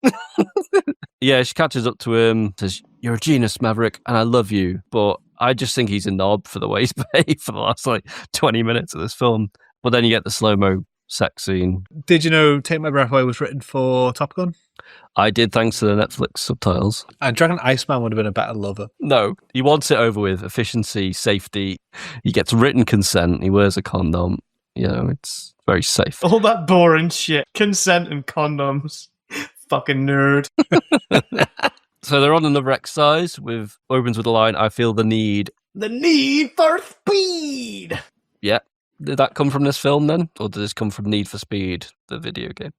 Yeah, she catches up to him, says, you're a genius, Maverick, and I love you, but I just think he's a knob for the way he's behaved for the last, 20 minutes of this film. But then you get the slow-mo sex scene. Did you know Take My Breath Away was written for Top Gun? I did, thanks to the Netflix subtitles. And do you reckon Iceman would have been a better lover? No, he wants it over with. Efficiency, safety. He gets written consent. He wears a condom. You know, it's very safe. All that boring shit. Consent and condoms. Fucking nerd. So they're on another exercise opens with the line, I feel the need. The need for speed. Yeah. Did that come from this film then? Or did this come from Need for Speed, the video game?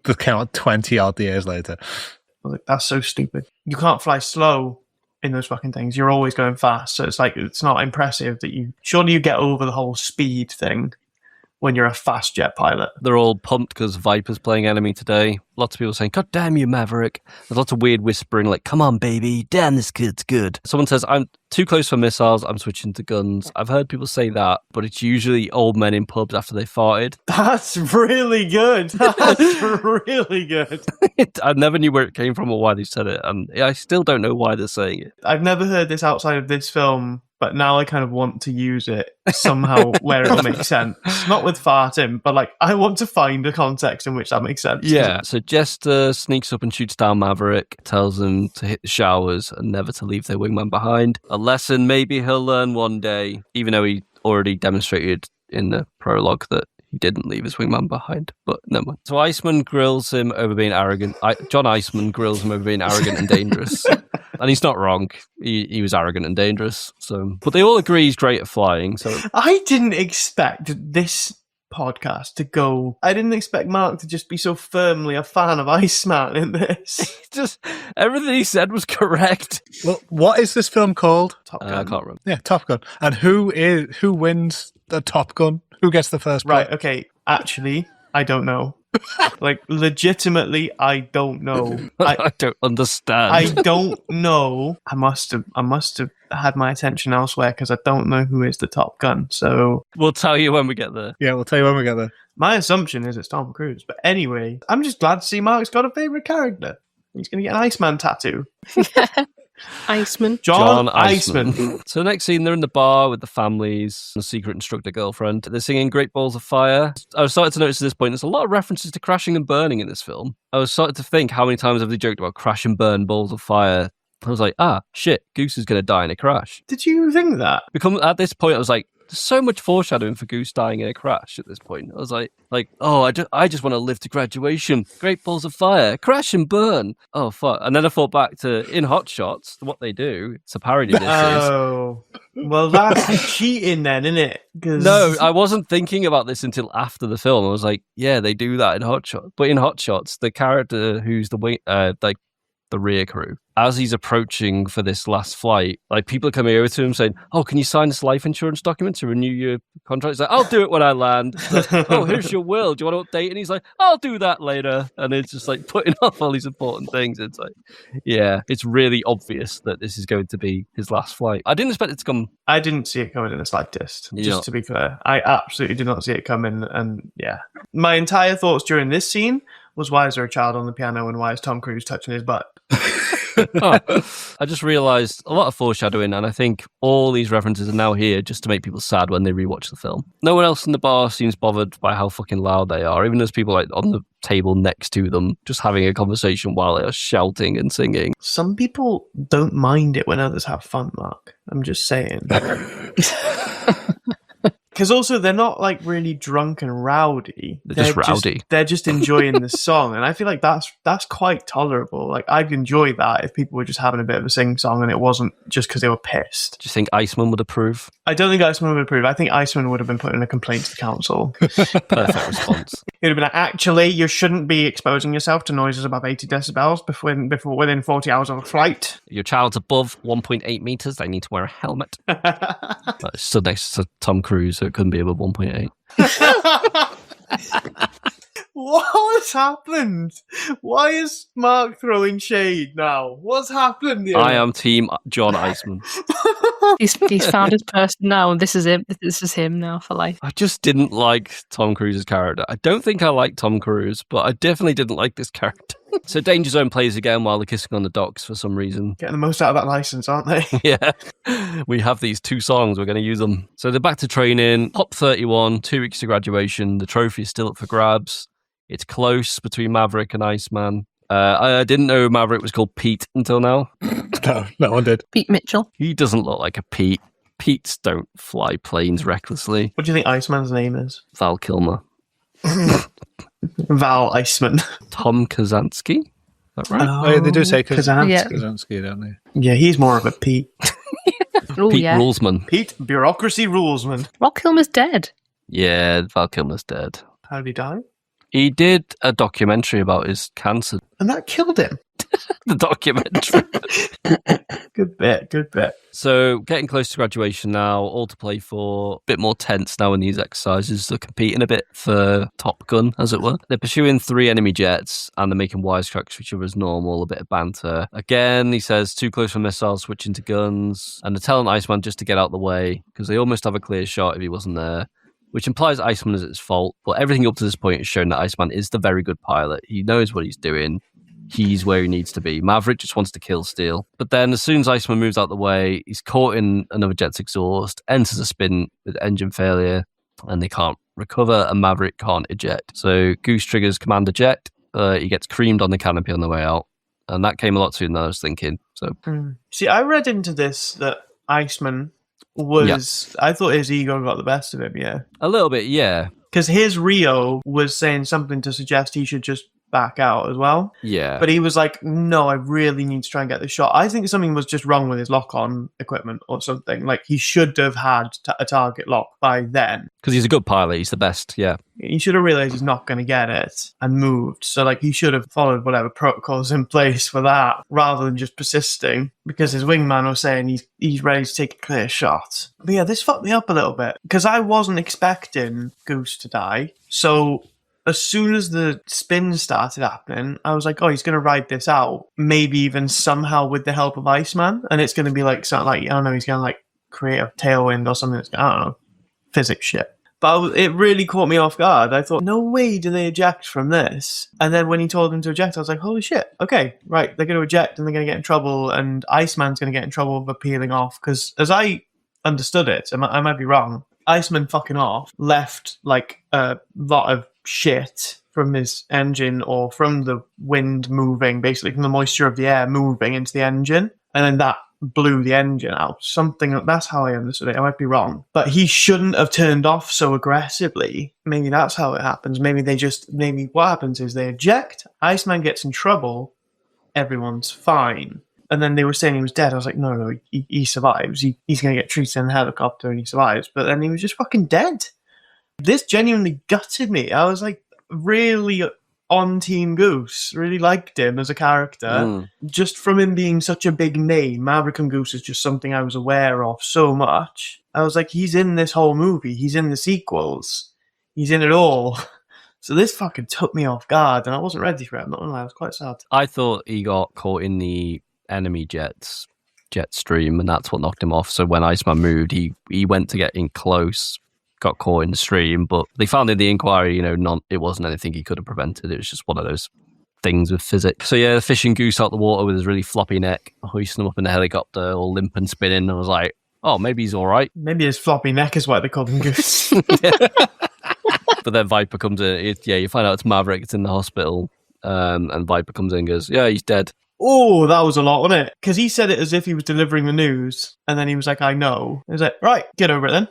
That came out 20 odd years later. I was like, that's so stupid. You can't fly slow in those fucking things. You're always going fast. So it's like, it's not impressive that surely you get over the whole speed thing. when you're a fast jet pilot. They're all pumped because Viper's playing enemy today. Lots of people saying, God damn you, Maverick. There's lots of weird whispering like, come on, baby. Damn, this kid's good. Someone says, I'm too close for missiles. I'm switching to guns. I've heard people say that, but it's usually old men in pubs after they farted. That's really good. That's really good. I never knew where it came from or why they said it. And I still don't know why they're saying it. I've never heard this outside of this film, but now I kind of want to use it somehow where it'll make sense. Not with farting, but like I want to find a context in which that makes sense. Yeah, so Jester sneaks up and shoots down Maverick, tells them to hit the showers and never to leave their wingman behind. A lesson maybe he'll learn one day, even though he already demonstrated in the prologue that he didn't leave his wingman behind, but never mind. So Iceman grills him over being arrogant. John Iceman grills him over being arrogant and dangerous. And he's not wrong. He was arrogant and dangerous. So, but they all agree he's great at flying. So I didn't expect this podcast to go. I didn't expect Mark to just be so firmly a fan of Iceman in this. just everything he said was correct. Well, what is this film called? Top Gun. I can't remember. Yeah, Top Gun. And who wins the Top Gun? Who gets the first Right, point? okay. Actually, I don't know. Like, legitimately, I don't know. I don't understand. I don't know. I must have had my attention elsewhere because I don't know who is the Top Gun. So We'll tell you when we get there. Yeah, we'll tell you when we get there. my assumption is it's Tom Cruise. But anyway, I'm just glad to see Mark's got a favourite character. He's going to get an Iceman tattoo. Iceman. John Iceman. So next scene, they're in the bar with the families, the secret instructor girlfriend. They're singing Great Balls of Fire. I was starting to notice at this point, there's a lot of references to crashing and burning in this film. I was starting to think, how many times have they joked about crash and burn balls of fire? I was like, shit, Goose is going to die in a crash. Did you think that? At this point, I was like, there's so much foreshadowing for Goose dying in a crash at this point. I was like, I just want to live to graduation. Great Balls of Fire, crash and burn. Oh, fuck. And then I thought back to in Hot Shots, what they do. It's a parody this is. Oh, well, that's cheating then, isn't it? No, I wasn't thinking about this until after the film. I was like, yeah, they do that in Hot Shots. But in Hot Shots, the character who's the rear crew, as he's approaching for this last flight, like people are coming over to him saying, "Oh, can you sign this life insurance document to renew your contract?" He's like, "I'll do it when I land." Like, "Oh, here's your will. Do you want to update?" And he's like, "I'll do that later." And it's just like putting off all these important things. It's like, yeah, it's really obvious that this is going to be his last flight. I didn't expect it to come. I didn't see it coming in the slightest. Yeah. Just to be clear, I absolutely did not see it coming. And yeah, my entire thoughts during this scene was, why is there a child on the piano and why is Tom Cruise touching his butt? I just realised a lot of foreshadowing, and I think all these references are now here just to make people sad when they rewatch the film. No one else in the bar seems bothered by how fucking loud they are, even there's people like on the table next to them just having a conversation while they are shouting and singing. Some people don't mind it when others have fun, Mark. I'm just saying. Because also, they're not like really drunk and rowdy. They're just rowdy. They're just enjoying the song. And I feel like that's quite tolerable. Like, I'd enjoy that if people were just having a bit of a sing-song and it wasn't just because they were pissed. Do you think Iceman would approve? I don't think Iceman would approve. I think Iceman would have been putting a complaint to the council. Perfect response. It would have been like, actually, you shouldn't be exposing yourself to noises above 80 decibels before within 40 hours of a flight. Your child's above 1.8 meters, they need to wear a helmet. It's stood next to Tom Cruise, so it couldn't be above 1.8. What has happened? Why is Mark throwing shade now? What's happened here? I am team John Iceman. He's found his person now, and this is him. This is him now for life. I just didn't like Tom Cruise's character. I don't think I like Tom Cruise, but I definitely didn't like this character. So Danger Zone plays again while they're kissing on the docks for some reason. Getting the most out of that license, aren't they? Yeah. We have these 2 songs, we're going to use them. So they're back to training. Hop 31, 2 weeks to graduation. The trophy is still up for grabs. It's close between Maverick and Iceman. I didn't know Maverick was called Pete until now. No one did. Pete Mitchell. He doesn't look like a Pete. Petes don't fly planes recklessly. What do you think Iceman's name is? Val Kilmer. Val Iceman. Tom Kazansky? Is that right? Oh, yeah, they do say Kazansky. Yeah. Kazansky, don't they? Yeah, he's more of a Pete. Oh, Pete yeah. Rulesman. Pete, bureaucracy rulesman. Val Kilmer's dead. Yeah, Val Kilmer's dead. How did he die? He did a documentary about his cancer. And that killed him. the documentary. Good bit. So getting close to graduation now, all to play for. A bit more tense now in these exercises. They're competing a bit for Top Gun, as it were. They're pursuing 3 enemy jets and they're making wisecracks to each other as normal, a bit of banter. Again, he says, too close for missiles, switching to guns. And they're telling Iceman just to get out of the way because they almost have a clear shot if he wasn't there, which implies Iceman is at fault. But everything up to this point has shown that Iceman is the very good pilot. He knows what he's doing. He's where he needs to be. Maverick just wants to kill Steel. But then as soon as Iceman moves out the way, he's caught in another jet's exhaust, enters a spin with engine failure, and they can't recover, and Maverick can't eject. So Goose triggers command eject. He gets creamed on the canopy on the way out. And that came a lot sooner than I was thinking. So See, I read into this that Iceman was... Yeah. I thought his ego got the best of him, yeah. A little bit, yeah. Because his Rio was saying something to suggest he should just back out as well. Yeah. But he was like, no, I really need to try and get this shot. I think something was just wrong with his lock-on equipment or something. Like, he should have had a target lock by then. Because he's a good pilot. He's the best, yeah. He should have realized he's not going to get it and moved. So, like, he should have followed whatever protocols in place for that rather than just persisting because his wingman was saying he's ready to take a clear shot. But yeah, this fucked me up a little bit because I wasn't expecting Goose to die. So as soon as the spin started happening, I was like, oh, he's going to ride this out. Maybe even somehow with the help of Iceman. And it's going to be like, something like, I don't know, he's going to like create a tailwind or something. I don't know, physics shit. But it really caught me off guard. I thought, no way do they eject from this. And then when he told them to eject, I was like, holy shit. Okay, right. They're going to eject and they're going to get in trouble. And Iceman's going to get in trouble for peeling off. Because as I understood it, I might be wrong, Iceman fucking off left like a lot of shit from his engine or from the wind moving, basically from the moisture of the air moving into the engine. And then that blew the engine out. That's how I understood it. I might be wrong. But he shouldn't have turned off so aggressively. Maybe that's how it happens. Maybe what happens is they eject, Iceman gets in trouble, everyone's fine. And then they were saying he was dead. I was like, no, he survives. He's going to get treated in a helicopter and he survives. But then he was just fucking dead. This genuinely gutted me. I was like really on Team Goose. Really liked him as a character. Just from him being such a big name, Maverick and Goose is just something I was aware of so much. I was like, he's in this whole movie. He's in the sequels. He's in it all. So this fucking took me off guard and I wasn't ready for it. I'm not gonna lie, I was quite sad. I thought he got caught in the enemy jet stream and that's what knocked him off. So when Iceman moved, he went to get in close, got caught in the stream, but they found in the inquiry, it wasn't anything he could have prevented. It was just one of those things with physics. So yeah, the fishing Goose out the water with his really floppy neck, hoisting him up in the helicopter, all limp and spinning. I was like, oh, maybe he's all right. Maybe his floppy neck is why they called him Goose. But then Viper comes in. You find out it's Maverick. It's in the hospital, and Viper comes in and goes, yeah, he's dead. Oh, that was a lot, wasn't it? Because he said it as if he was delivering the news, and then he was like, I know. He was like, right, get over it then.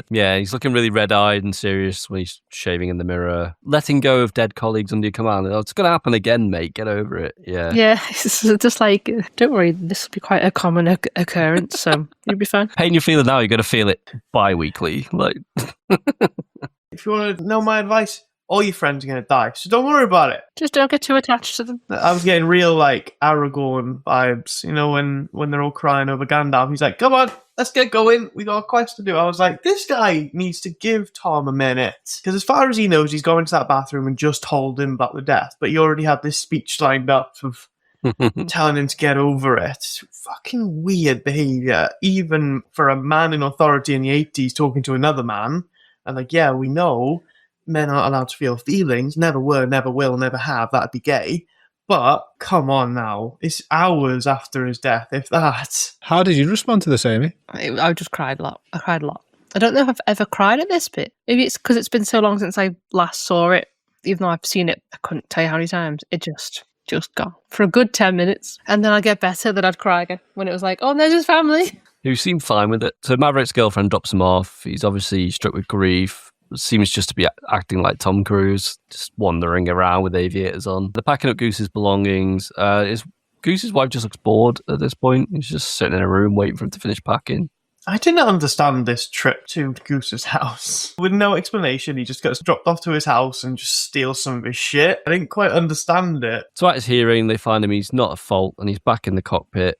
Yeah, he's looking really red-eyed and serious when he's shaving in the mirror. Letting go of dead colleagues under your command. Oh, it's going to happen again, mate. Get over it. Yeah. Yeah, it's just like, don't worry, this will be quite a common occurrence, so you'll be fine. Pain you feel it now, you're going to feel it bi-weekly. Like, if you want to know my advice, all your friends are going to die, so don't worry about it. Just don't get too attached to them. I was getting real, like, Aragorn vibes, when they're all crying over Gandalf. He's like, come on, let's get going. We got a quest to do. I was like, this guy needs to give Tom a minute. Because as far as he knows, he's going to that bathroom and just told him about the death. But he already had this speech lined up of telling him to get over it. Fucking weird behaviour. Even for a man in authority in the 80s talking to another man. And like, yeah, we know men aren't allowed to feel feelings. Never were, never will, never have. That'd be gay. But come on now. It's hours after his death, if that. How did you respond to this, Amy? I just cried a lot. I don't know if I've ever cried at this bit. Maybe it's because it's been so long since I last saw it. Even though I've seen it, I couldn't tell you how many times. It just gone for a good 10 minutes. And then I'd get better, then I'd cry again when it was like, oh, there's his family. Who seemed fine with it. So Maverick's girlfriend drops him off. He's obviously struck with grief. Seems just to be acting like Tom Cruise, just wandering around with aviators on. They're packing up Goose's belongings. Goose's wife just looks bored at this point. He's just sitting in a room waiting for him to finish packing. I didn't understand this trip to Goose's house. With no explanation, he just gets dropped off to his house and just steals some of his shit. I didn't quite understand it. So at his hearing, they find him, he's not at fault, and he's back in the cockpit.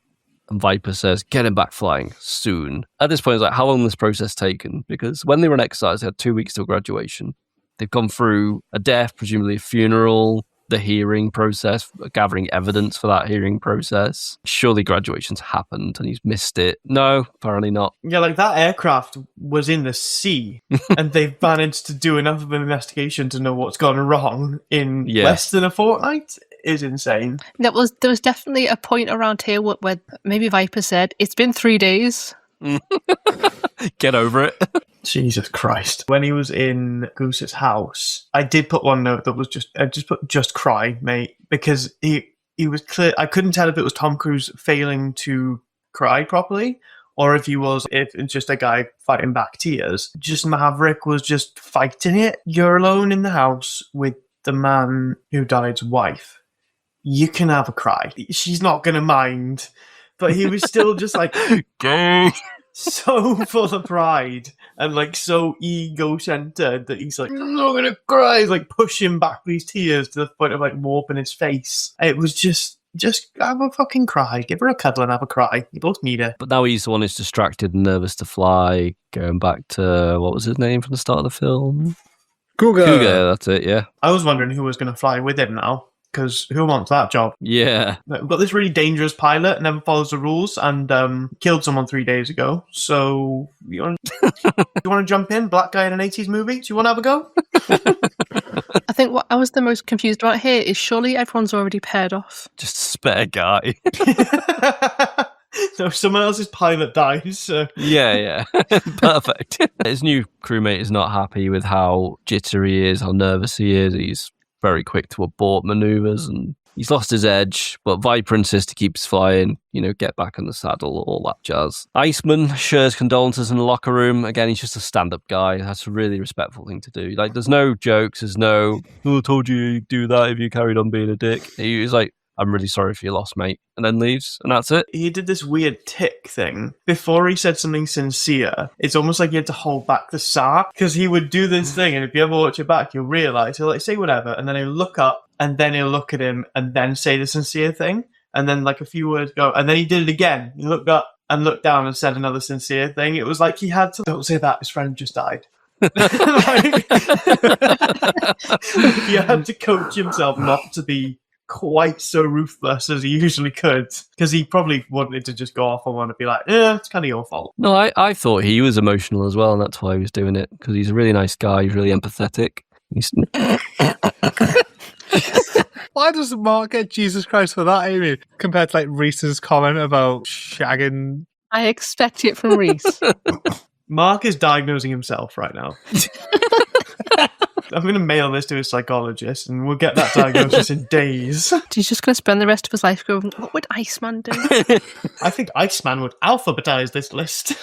And Viper says, get him back flying soon. At this point, it's like, how long has this process taken? Because when they were in exercise, they had 2 weeks till graduation. They've gone through a death, presumably a funeral, the hearing process, gathering evidence for that hearing process. Surely graduation's happened and he's missed it. No, apparently not. Yeah, like that aircraft was in the sea and they've managed to do enough of an investigation to know what's gone wrong in less than a fortnight. Is insane. There was definitely a point around here where maybe Viper said, it's been 3 days. Get over it. Jesus Christ. When he was in Goose's house, I did put one note that was just cry, mate, because he was clear. I couldn't tell if it was Tom Cruise failing to cry properly or if it's just a guy fighting back tears. Just Maverick was just fighting it. You're alone in the house with the man who died's wife. You can have a cry. She's not going to mind. But he was still just like, so full of pride and like so ego-centered that he's like, I'm not going to cry. He's like pushing back these tears to the point of like warping his face. It was just have a fucking cry. Give her a cuddle and have a cry. You both need her. But now he's the one who's distracted and nervous to fly, going back to, what was his name from the start of the film? Cougar, that's it, yeah. I was wondering who was going to fly with him now. Because who wants that job? Yeah. We've got this really dangerous pilot, never follows the rules, and killed someone 3 days ago. So, you want to jump in? Black guy in an 80s movie? Do you want to have a go? I think what I was the most confused about here is surely everyone's already paired off. Just a spare guy. No, someone else's pilot dies. So. Yeah. Perfect. His new crewmate is not happy with how jittery he is, how nervous he is. He's very quick to abort maneuvers and he's lost his edge, but Viper insists he keeps flying, get back on the saddle, all that jazz. Iceman shares condolences in the locker room. Again, he's just a stand-up guy. That's a really respectful thing to do. Like, there's no jokes, there's no, I told you you'd do that if you carried on being a dick. He's like, I'm really sorry for your loss, mate. And then leaves, and that's it. He did this weird tick thing. Before he said something sincere, it's almost like he had to hold back the sark, because he would do this thing, and if you ever watch it back, you'll realise, he'll like say whatever, and then he'll look up, and then he'll look at him, and then say the sincere thing, and then like a few words go, and then he did it again. He looked up and looked down and said another sincere thing. It was like he had to, don't say that, his friend just died. He had to coach himself not to be quite so ruthless as he usually could, because he probably wanted to just go off and want to be like, it's kind of your fault. No, I thought he was emotional as well, and that's why he was doing it, because he's a really nice guy, he's really empathetic. Why does Mark get Jesus Christ for that, Amy, compared to like Rhys's comment about shagging? I expect it from Rhys. Mark is diagnosing himself right now. I'm going to mail this to a psychologist and we'll get that diagnosis in days. He's just going to spend the rest of his life going, what would Iceman do? I think Iceman would alphabetize this list.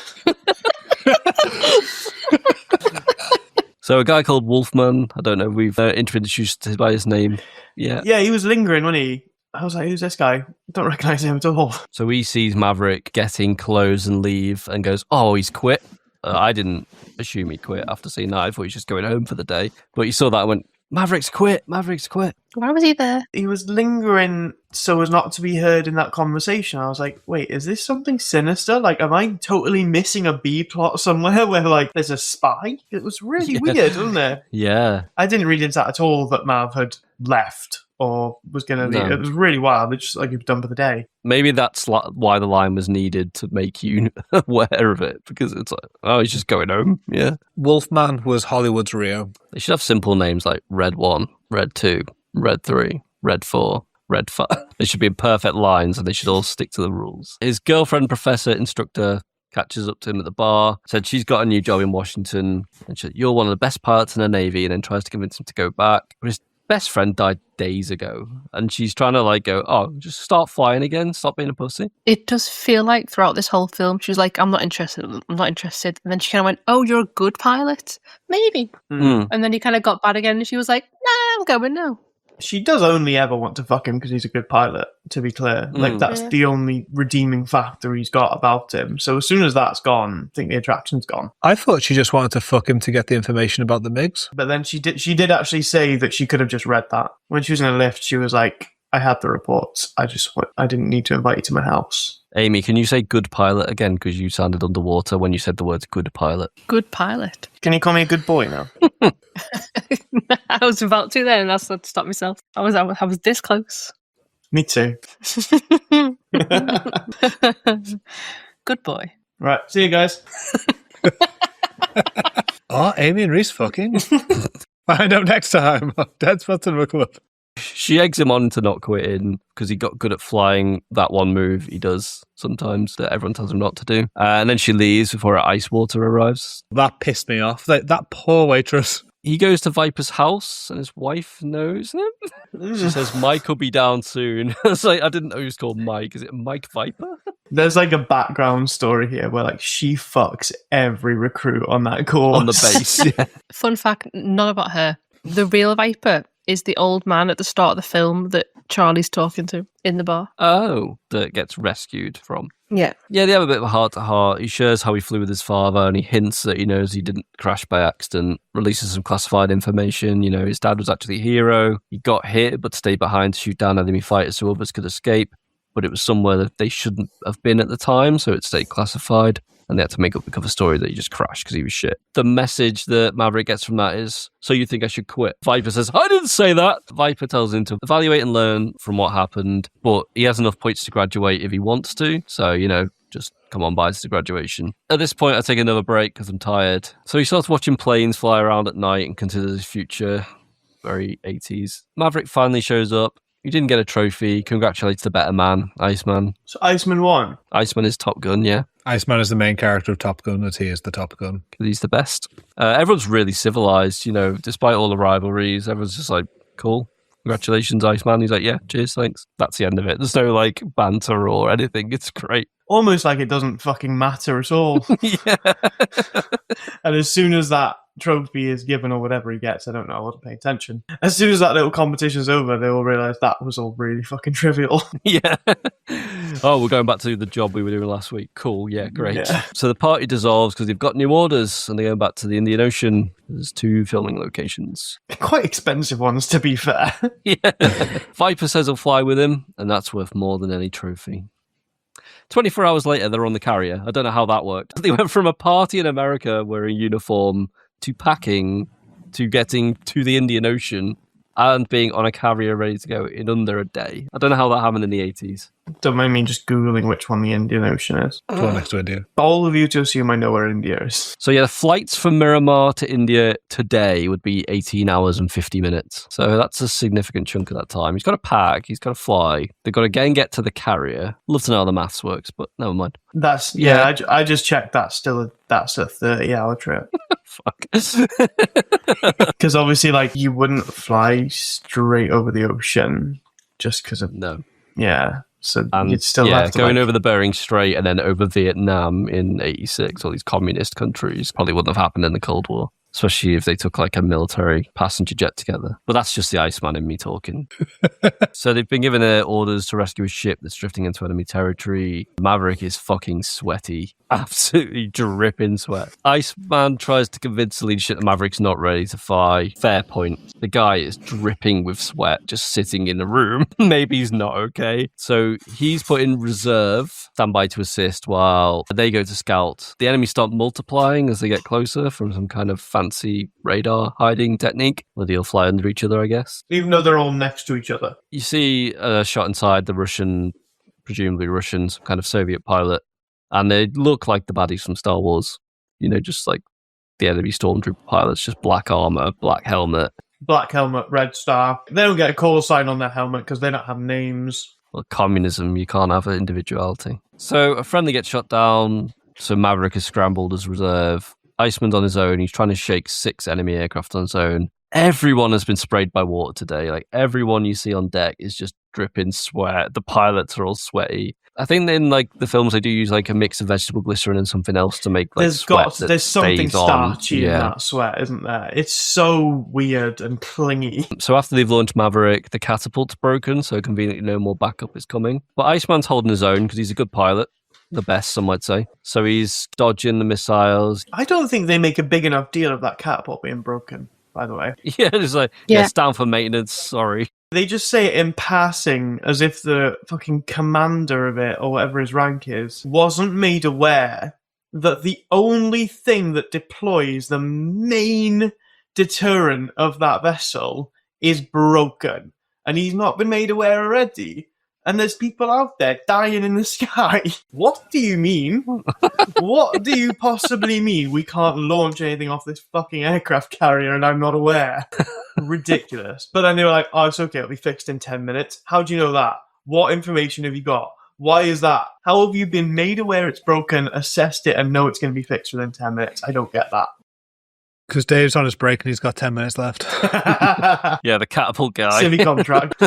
So a guy called Wolfman, I don't know, we've introduced him by his name. Yeah, he was lingering, wasn't he? I was like, who's this guy? I don't recognise him at all. So he sees Maverick getting clothes and leave and goes, oh, he's quit. I didn't assume he quit after seeing that. I thought he was just going home for the day. But you saw that and went, Maverick's quit. Why was he there? He was lingering so as not to be heard in that conversation. I was like, wait, is this something sinister? Like, am I totally missing a B plot somewhere where, like, there's a spy? It was really weird, wasn't it? Yeah. I didn't read into that at all, that Mav had left or was going to leave. It was really wild. It's just like he was done for the day. Maybe that's why the line was needed, to make you aware of it, because it's like, oh, he's just going home. Yeah. Wolfman was Hollywood's Rio. They should have simple names like Red 1, Red 2, Red 3, Red 4, Red 5. They should be in perfect lines and they should all stick to the rules. His girlfriend, professor, instructor, catches up to him at the bar, said she's got a new job in Washington, and she said, you're one of the best pilots in the Navy, and then tries to convince him to go back. But his best friend died days ago, and she's trying to like go, oh, just start flying again, stop being a pussy. It does feel like throughout this whole film she was like, I'm not interested, and then she kind of went, oh, you're a good pilot? Maybe. And then he kind of got bad again, and she was like, nah, I'm going now. She does only ever want to fuck him because he's a good pilot, to be clear. Like, that's Yeah. the only redeeming factor he's got about him. So as soon as that's gone, I think the attraction's gone. I thought she just wanted to fuck him to get the information about the MiGs. But then she did actually say that she could have just read that. When she was in a lift, she was like, I had the reports. I didn't need to invite you to my house. Amy, can you say good pilot again? Because you sounded underwater when you said the words good pilot. Good pilot. Can you call me a good boy now? I was about to then, and I had to stop myself. I was this close. Me too. Good boy. Right, see you guys. Oh, Amy and Rhys fucking. Find out next time on Dead Spots and Club. She eggs him on to not quitting because he got good at flying that one move he does sometimes that everyone tells him not to do. And then she leaves before her ice water arrives. That pissed me off. That poor waitress. He goes to Viper's house and his wife knows him. She says, Mike will be down soon. It's like, I didn't know he was called Mike. Is it Mike Viper? There's like a background story here where like she fucks every recruit on that course. On the base. Yeah. Fun fact, not about her. The real Viper is the old man at the start of the film that Charlie's talking to in the bar. Oh, that gets rescued from. Yeah. Yeah, they have a bit of a heart-to-heart. He shares how he flew with his father and he hints that he knows he didn't crash by accident, releases some classified information. You know, his dad was actually a hero. He got hit but stayed behind to shoot down enemy fighters so others could escape. But it was somewhere that they shouldn't have been at the time, so it stayed classified. And they had to make up the cover story that he just crashed because he was shit. The message that Maverick gets from that is, so you think I should quit? Viper says, I didn't say that. Viper tells him to evaluate and learn from what happened, but he has enough points to graduate if he wants to. So, you know, just come on by to graduation. At this point, I take another break because I'm tired. So he starts watching planes fly around at night and considers his future. Very 80s. Maverick finally shows up. You didn't get a trophy. Congratulates the better man, Iceman. So Iceman won. Iceman is Top Gun, yeah. Iceman is the main character of Top Gun, as he is the Top Gun. Because he's the best. Everyone's really civilized, you know, despite all the rivalries. Everyone's just like, cool. Congratulations, Iceman. He's like, yeah, cheers, thanks. That's the end of it. There's no like banter or anything. It's great. Almost like it doesn't fucking matter at all. Yeah. And as soon as that trophy is given or whatever he gets, I don't know, I wasn't paying attention. As soon as that little competition's over, they will realise that was all really fucking trivial. Yeah. Oh, we're going back to the job we were doing last week. Cool. Yeah, great. Yeah. So the party dissolves because they've got new orders and they're going back to the Indian Ocean. There's 2 filming locations. Quite expensive ones, to be fair. Yeah. Viper says he'll fly with him, and that's worth more than any trophy. 24 hours later, they're on the carrier. I don't know how that worked. They went from a party in America wearing uniform to packing to getting to the Indian Ocean and being on a carrier ready to go in under a day. I don't know how that happened in the 80s. Don't mind me just Googling which one the Indian Ocean is. The one next to India. All of you to assume I know where India is. So yeah, the flights from Miramar to India today would be 18 hours and 50 minutes. So that's a significant chunk of that time. He's got to pack, he's got to fly. They've got to again get to the carrier. Love to know how the maths works, but never mind. That's, I just checked that's a 30-hour trip. Fuck. Because obviously, like, you wouldn't fly straight over the ocean just because of, No. yeah. So And you'd still yeah, have to going like, over the Bering Strait and then over Vietnam in 86, all these communist countries, probably wouldn't have happened in the Cold War. Especially if they took like a military passenger jet together. But that's just the Iceman in me talking. So they've been given orders to rescue a ship that's drifting into enemy territory. Maverick is fucking sweaty. Absolutely dripping sweat. Iceman tries to convince the leadership that Maverick's not ready to fly. Fair point. The guy is dripping with sweat just sitting in the room. Maybe he's not okay. So he's put in reserve, standby to assist while they go to scout. The enemies start multiplying as they get closer from some kind of fancy radar hiding technique where they'll fly under each other, I guess. even though they're all next to each other. You see a shot inside the Russian, presumably Russian, some kind of Soviet pilot, and they look like the baddies from Star Wars. You know, just like the enemy stormtrooper pilots, just black armor, black helmet. Black helmet, red star. They don't get a call sign on their helmet because they don't have names. Well, communism, you can't have individuality. So a friendly gets shot down, so Maverick is scrambled as reserve. Iceman's on his own. He's trying to shake 6 enemy aircraft on his own. Everyone has been sprayed by water today. Like, everyone you see on deck is just dripping sweat. The pilots are all sweaty. I think in like the films they do use like a mix of vegetable glycerin and something else to make like there's something starchy in Yeah. that sweat, isn't there? It's so weird and clingy. So after they've launched Maverick, the catapult's broken, so conveniently no more backup is coming. But Iceman's holding his own because he's a good pilot. The best, some might say. So he's dodging the missiles. I don't think they make a big enough deal of that catapult being broken, by the way. Yeah, it's like, it's down for maintenance, sorry. They just say it in passing as if the fucking commander of it, or whatever his rank is, wasn't made aware that the only thing that deploys the main deterrent of that vessel is broken. And he's not been made aware already. And there's people out there dying in the sky. What do you mean? What do you possibly mean we can't launch anything off this fucking aircraft carrier and I'm not aware? Ridiculous. But then they were like, oh, it's okay, it'll be fixed in 10 minutes. How do you know that? What information have you got? Why is that? How have you been made aware it's broken, assessed it, and know it's going to be fixed within 10 minutes? I don't get that. Because Dave's on his break and he's got 10 minutes left. Yeah, the catapult guy. Silly contract.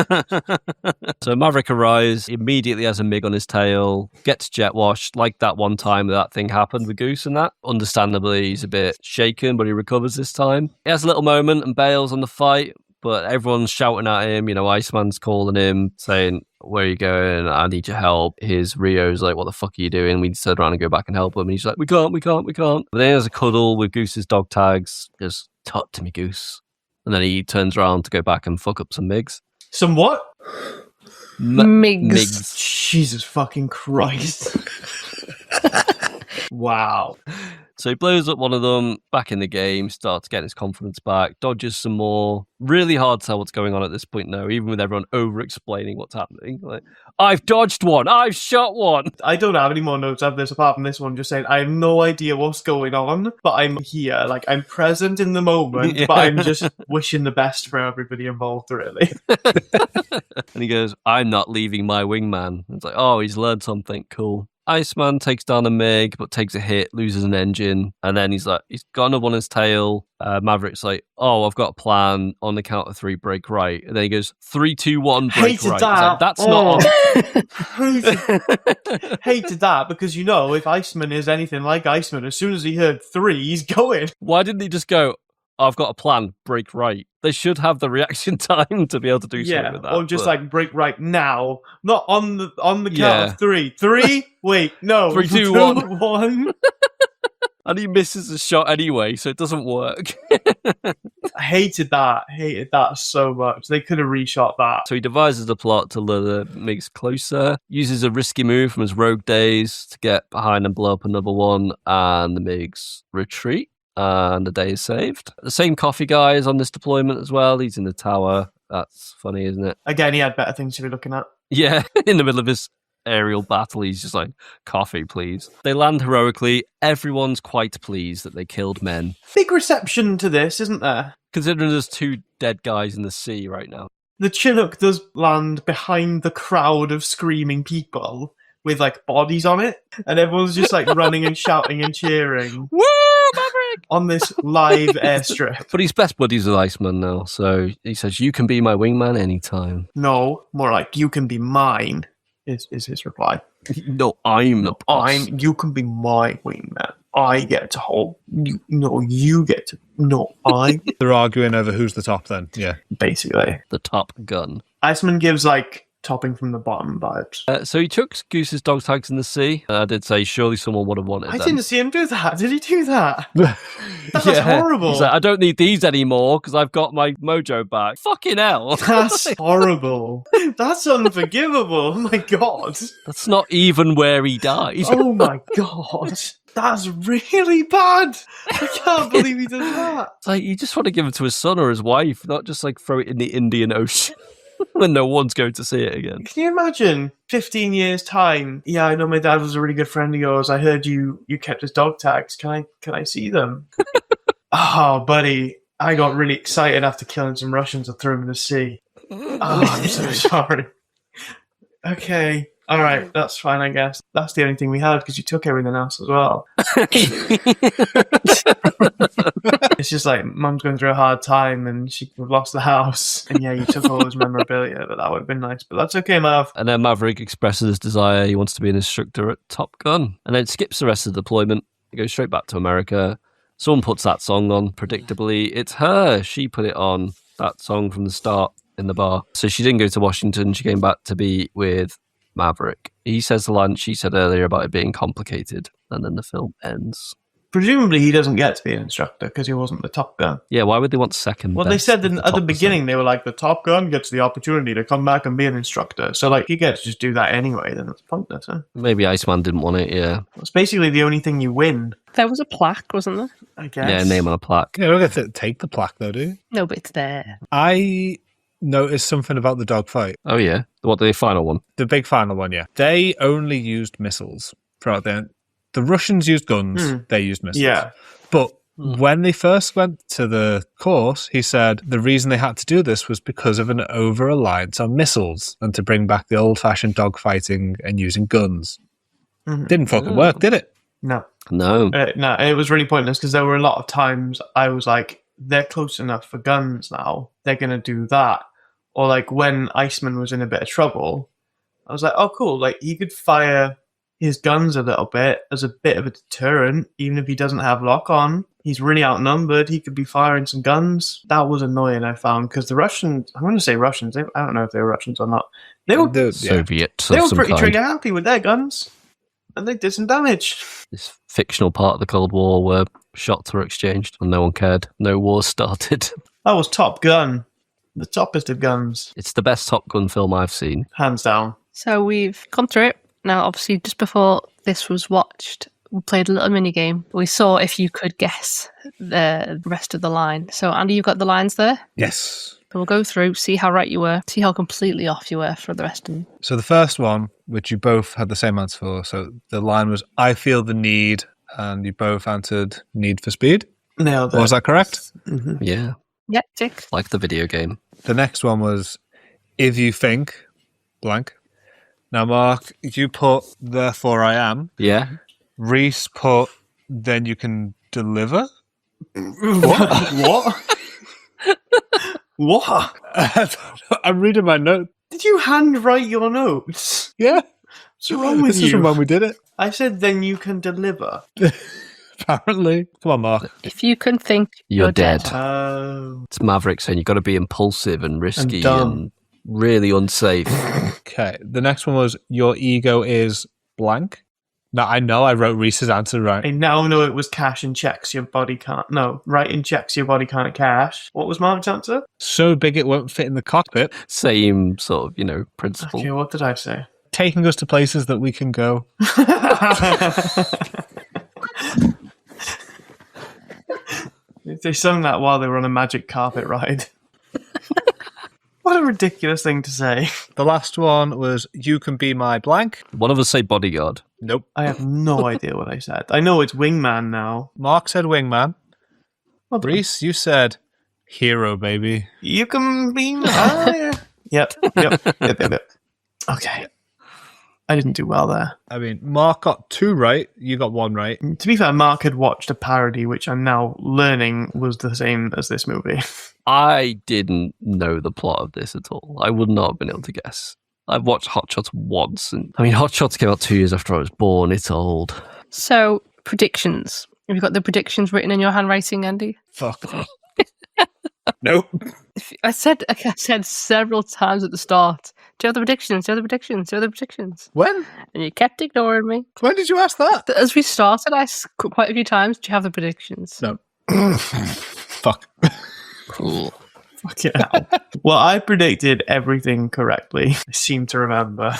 So Maverick arrives, immediately has a MiG on his tail, gets jet washed, like that one time that thing happened with Goose and that. Understandably, he's a bit shaken, but he recovers this time. He has a little moment and bails on the fight, but everyone's shouting at him. You know, Iceman's calling him, saying, where are you going? I need your help. His Rio's like, what the fuck are you doing? We need to turn around and go back and help him. And he's like, we can't. But then there's a cuddle with Goose's dog tags. Just talk to me, Goose. And then he turns around to go back and fuck up some MiGs. Some what? MiGs. Jesus fucking Christ. Wow. So he blows up one of them, back in the game, starts getting his confidence back, dodges some more. Really hard to tell what's going on at this point now, even with everyone over-explaining what's happening. Like, I've dodged one, I've shot one. I don't have any more notes of this apart from this one just saying, I have no idea what's going on, but I'm here. Like, I'm present in the moment, but I'm just wishing the best for everybody involved, really. And he goes, I'm not leaving my wingman. It's like, oh, he's learned something, cool. Iceman takes down a MiG, but takes a hit, loses an engine, and then he's got another one on his tail. Maverick's like, oh, I've got a plan. On the count of 3, break right. And then he goes, 3, 2, 1, break Hated right. that. Like, that's not on. Hated that, because you know, if Iceman is anything like Iceman, as soon as he heard 3, he's going. Why didn't he just go, I've got a plan, break right? They should have the reaction time to be able to do something with that. Or just like break right now, not on the count of 3. 3? Wait, no. 3, 2, 1. 1. And he misses a shot anyway, so it doesn't work. I hated that so much. They could have reshot that. So he devises the plot to lure the MiGs closer, uses a risky move from his rogue days to get behind and blow up another one, and the MiGs retreat. And the day is saved. The same coffee guy is on this deployment as well. He's in the tower. That's funny, isn't it? Again, he had better things to be looking at. Yeah, in the middle of his aerial battle, he's just like, coffee, please. They land heroically. Everyone's quite pleased that they killed men. Big reception to this, isn't there? Considering there's 2 dead guys in the sea right now. The Chinook does land behind the crowd of screaming people with like bodies on it, and everyone's just like running and shouting and cheering. Woo, Maverick! On this live airstrip. But he's best buddies with Iceman now, so he says, you can be my wingman anytime. No, more like, you can be mine, is his reply. No, I'm the boss. You can be my wingman. I get to hold you. No, you get to. No, I. They're arguing over who's the top then, yeah. Basically. The top gun. Iceman gives like topping from the bottom vibes. So he chucks Goose's dog tags in the sea. I did say, surely someone would have wanted them. I didn't see him do that. Did he do that? That's horrible. He's like, I don't need these anymore because I've got my mojo back. Fucking hell. That's horrible. That's unforgivable. Oh my god. That's not even where he died. Oh my god. That's really bad. I can't believe he did that. It's like, you just want to give it to his son or his wife, not just like throw it in the Indian Ocean. When no one's going to see it again. Can you imagine 15 years time? Yeah, I know my dad was a really good friend of yours. I heard you kept his dog tags. Can I see them? Oh, buddy, I got really excited after killing some Russians and threw them in the sea. Oh, I'm so sorry. Okay, all right, that's fine, I guess. That's the only thing we had because you took everything else as well. It's just like mum's going through a hard time and she lost the house. And yeah, you took all his memorabilia, but that would have been nice. But that's okay, Mav. And then Maverick expresses his desire. He wants to be an instructor at Top Gun. And then skips the rest of the deployment. He goes straight back to America. Someone puts that song on. Predictably, it's her. She put it on, that song from the start in the bar. So she didn't go to Washington. She came back to be with Maverick. He says the line she said earlier about it being complicated. And then the film ends. Presumably he doesn't get to be an instructor because he wasn't the Top Gun. Yeah, why would they want second Well, best they said if at the top beginning, percent? they were like, the Top Gun gets the opportunity to come back and be an instructor. So, like, you get to just do that anyway, then it's pointless, huh? Maybe Iceman didn't want it, yeah. It's basically the only thing you win, There was a plaque, wasn't there? I guess. Yeah, name on a plaque. You don't get to take the plaque, though, do you? No, but it's there. I noticed something about the dogfight. Oh, yeah. What, the final one? The big final one, yeah. They only used missiles throughout the Russians used guns, they used missiles. Yeah. But when they first went to the course, he said the reason they had to do this was because of an over-reliance on missiles and to bring back the old-fashioned dogfighting and using guns. Didn't fucking work, did it? No. No. No, it was really pointless because there were a lot of times I was like, they're close enough for guns now. They're going to do that. Or like when Iceman was in a bit of trouble, I was like, oh, cool. Like he could fire his guns a little bit as a bit of a deterrent, even if he doesn't have lock on. He's really outnumbered. He could be firing some guns. That was annoying, I found, because the Russians, I'm going to say Russians, I don't know if they were Russians or not. They were Soviet they of were some pretty kind. trigger happy with their guns, and they did some damage. This fictional part of the Cold War where shots were exchanged and no one cared. No war started. That was Top Gun. The toppest of guns. It's the best Top Gun film I've seen. Hands down. So we've gone through it. Now, obviously, just before this was watched, we played a little mini game. We saw if you could guess the rest of the line. So, Andy, you've got the lines there. Yes. So we'll go through, see how right you were, see how completely off you were for the rest of them. So the first one, which you both had the same answer for, so the line was, I feel the need, and you both answered Need for Speed. Nailed it. Was that correct? Yeah. Yeah, tick. Like the video game. The next one was, if you think, blank. Now, Mark, you put, therefore I am. Yeah. Rhys put, then you can deliver. What? What? I'm reading my note. Did you handwrite your notes? Yeah. What's wrong with This you? is from when we did it. I said, then you can deliver. Apparently. Come on, Mark. If you can think, You're dead. Oh. It's Maverick saying you've got to be impulsive and risky dumb. and really unsafe. Okay. The next one was, your ego is blank. Now, I know I wrote Rhys's answer right. I now know it was cash and checks your body can't. No, writing checks your body can't cash. What was Mark's answer? So big it won't fit in the cockpit. Same sort of, principle. Okay, what did I say? Taking us to places that we can go. They sung that while they were on a magic carpet ride. What a ridiculous thing to say. The last one was, you can be my blank. One of us say bodyguard. Nope. I have no idea what I said. I know it's wingman now. Mark said wingman. Well done. Rhys, you said hero, baby. You can be my... Yep. Okay. I didn't do well there. I mean, Mark got 2 right. You got 1 right. To be fair, Mark had watched a parody, which I'm now learning was the same as this movie. I didn't know the plot of this at all. I would not have been able to guess. I've watched Hot Shots once. And Hot Shots came out 2 years after I was born. It's old. So, predictions. Have you got the predictions written in your handwriting, Andy? Fuck. Nope. I said several times at the start, do you have the predictions? Do you have the predictions? Do you have the predictions? When? And you kept ignoring me. When did you ask that? As we started, I asked quite a few times, do you have the predictions? No. Fuck. Cool. Fucking hell. Well, I predicted everything correctly. I seem to remember.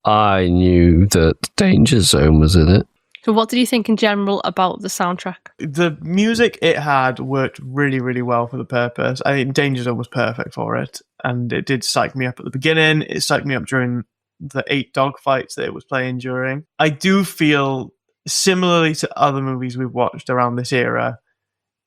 I knew that Danger Zone was in it. So what did you think in general about the soundtrack? The music it had worked really, really well for the purpose. I think Danger Zone was perfect for it. And it did psych me up at the beginning. It psyched me up during the 8 dogfights that it was playing during. I do feel, similarly to other movies we've watched around this era,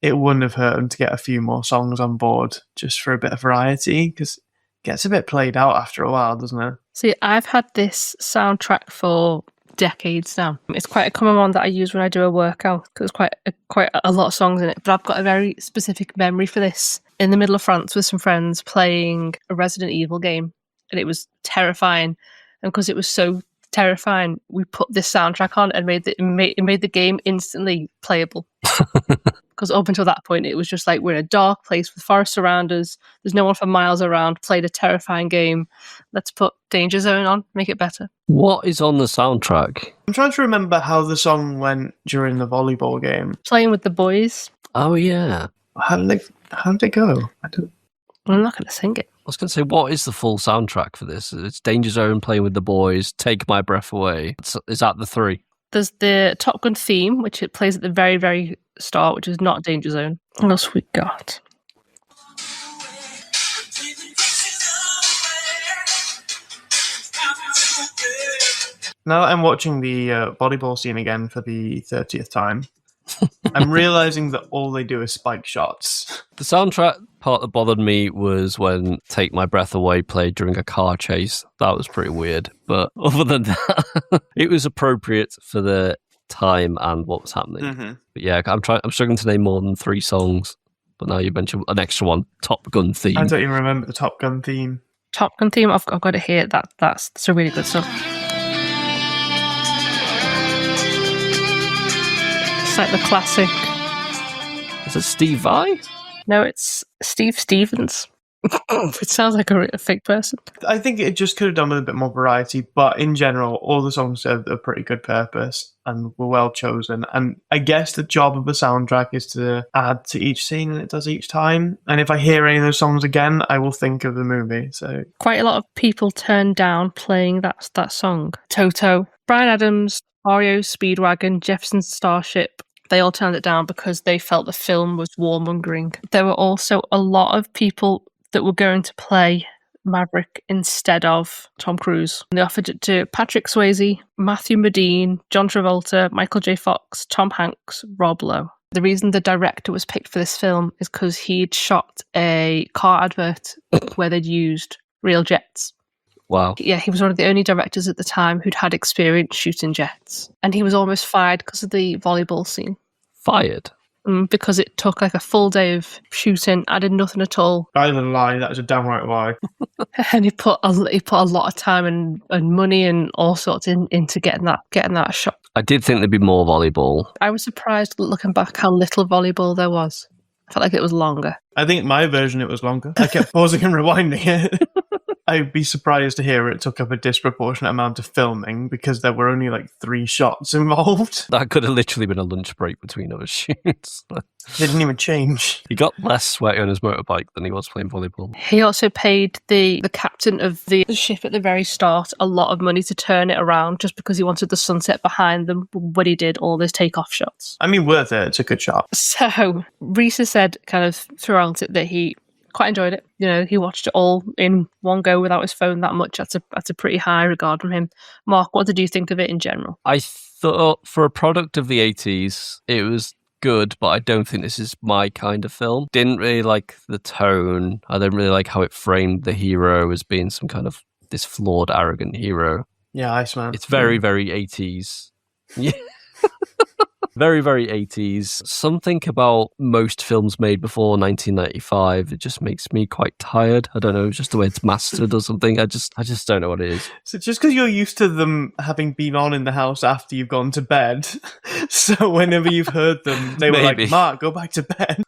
it wouldn't have hurt them to get a few more songs on board just for a bit of variety, because it gets a bit played out after a while, doesn't it? See, I've had this soundtrack for decades now. It's quite a common one that I use when I do a workout because there's quite a lot of songs in it. But I've got a very specific memory for this. In the middle of France with some friends playing a Resident Evil game, and it was terrifying. And because it was so terrifying, we put this soundtrack on and it made the game instantly playable. Because up until that point, it was just like we're in a dark place with forests around us. There's no one for miles around. Played a terrifying game. Let's put Danger Zone on, make it better. What is on the soundtrack? I'm trying to remember how the song went during the volleyball game. Playing with the boys. Oh, yeah. How did it go? I'm not going to sing it. I was going to say, what is the full soundtrack for this? It's Danger Zone, Playing with the Boys, Take My Breath Away. Is that the three? There's the Top Gun theme, which it plays at the very, very start, which is not Danger Zone. What else we got? Now that I'm watching the volleyball scene again for the 30th time, I'm realizing that all they do is spike shots. The soundtrack part that bothered me was when Take My Breath Away played during a car chase. That was pretty weird. But other than that, it was appropriate for the time and what was happening. Mm-hmm. But yeah, I'm struggling to name more than 3 songs. But now you mentioned an extra one, Top Gun theme. I don't even remember the Top Gun theme. Top Gun theme, I've got it here. That's a really good song. It's like the classic. Is it Steve Vai? No, it's Steve Stevens. It sounds like a fake person. I think it just could have done with a bit more variety, but in general, all the songs served a pretty good purpose and were well chosen. And I guess the job of a soundtrack is to add to each scene, and it does each time. And if I hear any of those songs again, I will think of the movie. So quite a lot of people turned down playing that song. Toto, Bryan Adams, REO Speedwagon, Jefferson Starship. They all turned it down because they felt the film was warmongering. There were also a lot of people that were going to play Maverick instead of Tom Cruise. They offered it to Patrick Swayze, Matthew Modine, John Travolta, Michael J. Fox, Tom Hanks, Rob Lowe. The reason the director was picked for this film is because he'd shot a car advert where they'd used real jets. Wow. Yeah, he was one of the only directors at the time who'd had experience shooting jets. And he was almost fired because of the volleyball scene. Fired? Because it took like a full day of shooting, added nothing at all. either lie, that was a downright lie. And he put a lot of time and money and all sorts into getting that shot. I did think there'd be more volleyball. I was surprised looking back how little volleyball there was. I felt like it was longer. I think in my version it was longer. I kept pausing and rewinding it. I'd be surprised to hear it took up a disproportionate amount of filming because there were only like 3 shots involved. That could have literally been a lunch break between other shoots. They didn't even change. He got less sweaty on his motorbike than he was playing volleyball. He also paid the captain of the ship at the very start a lot of money to turn it around just because he wanted the sunset behind them when he did all those takeoff shots. I mean, worth it. It's a good shot. So Rhys has said kind of throughout it that he quite enjoyed it. You know, he watched it all in one go without his phone that much. That's a pretty high regard from him. Mark, what did you think of it in general? I thought for a product of the 80s, it was good, but I don't think this is my kind of film. Didn't really like the tone. I don't really like how it framed the hero as being some kind of this flawed, arrogant hero. Yeah, Iceman. It's very, very 80s. Yeah. Very, very 80s. Something about most films made before 1995, it just makes me quite tired. I don't know, it's just the way it's mastered or something. I just don't know what it is. So just because you're used to them having been on in the house after you've gone to bed, so whenever you've heard them, they were Maybe. like, Mark, go back to bed.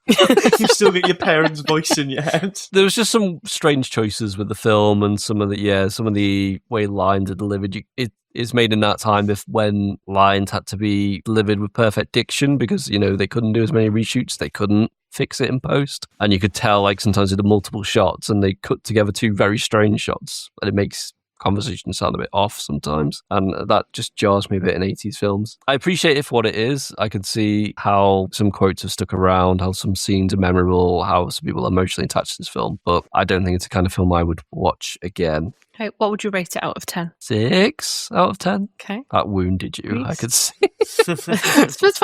You've still got your parents' voice in your head. There was just some strange choices with the film and some of the way lines are delivered. It is made in that time when lines had to be delivered with perfect diction because, you know, they couldn't do as many reshoots. They couldn't fix it in post. And you could tell, like, sometimes with the multiple shots and they cut together 2 very strange shots and it makes conversation sound a bit off sometimes. And that just jars me a bit in 80s films. I appreciate it for what it is. I can see how some quotes have stuck around, how some scenes are memorable, how some people are emotionally attached to this film. But I don't think it's the kind of film I would watch again. Okay, what would you rate it out of 10? 6 out of 10. Okay. That wounded you, Rhys? I could see. It's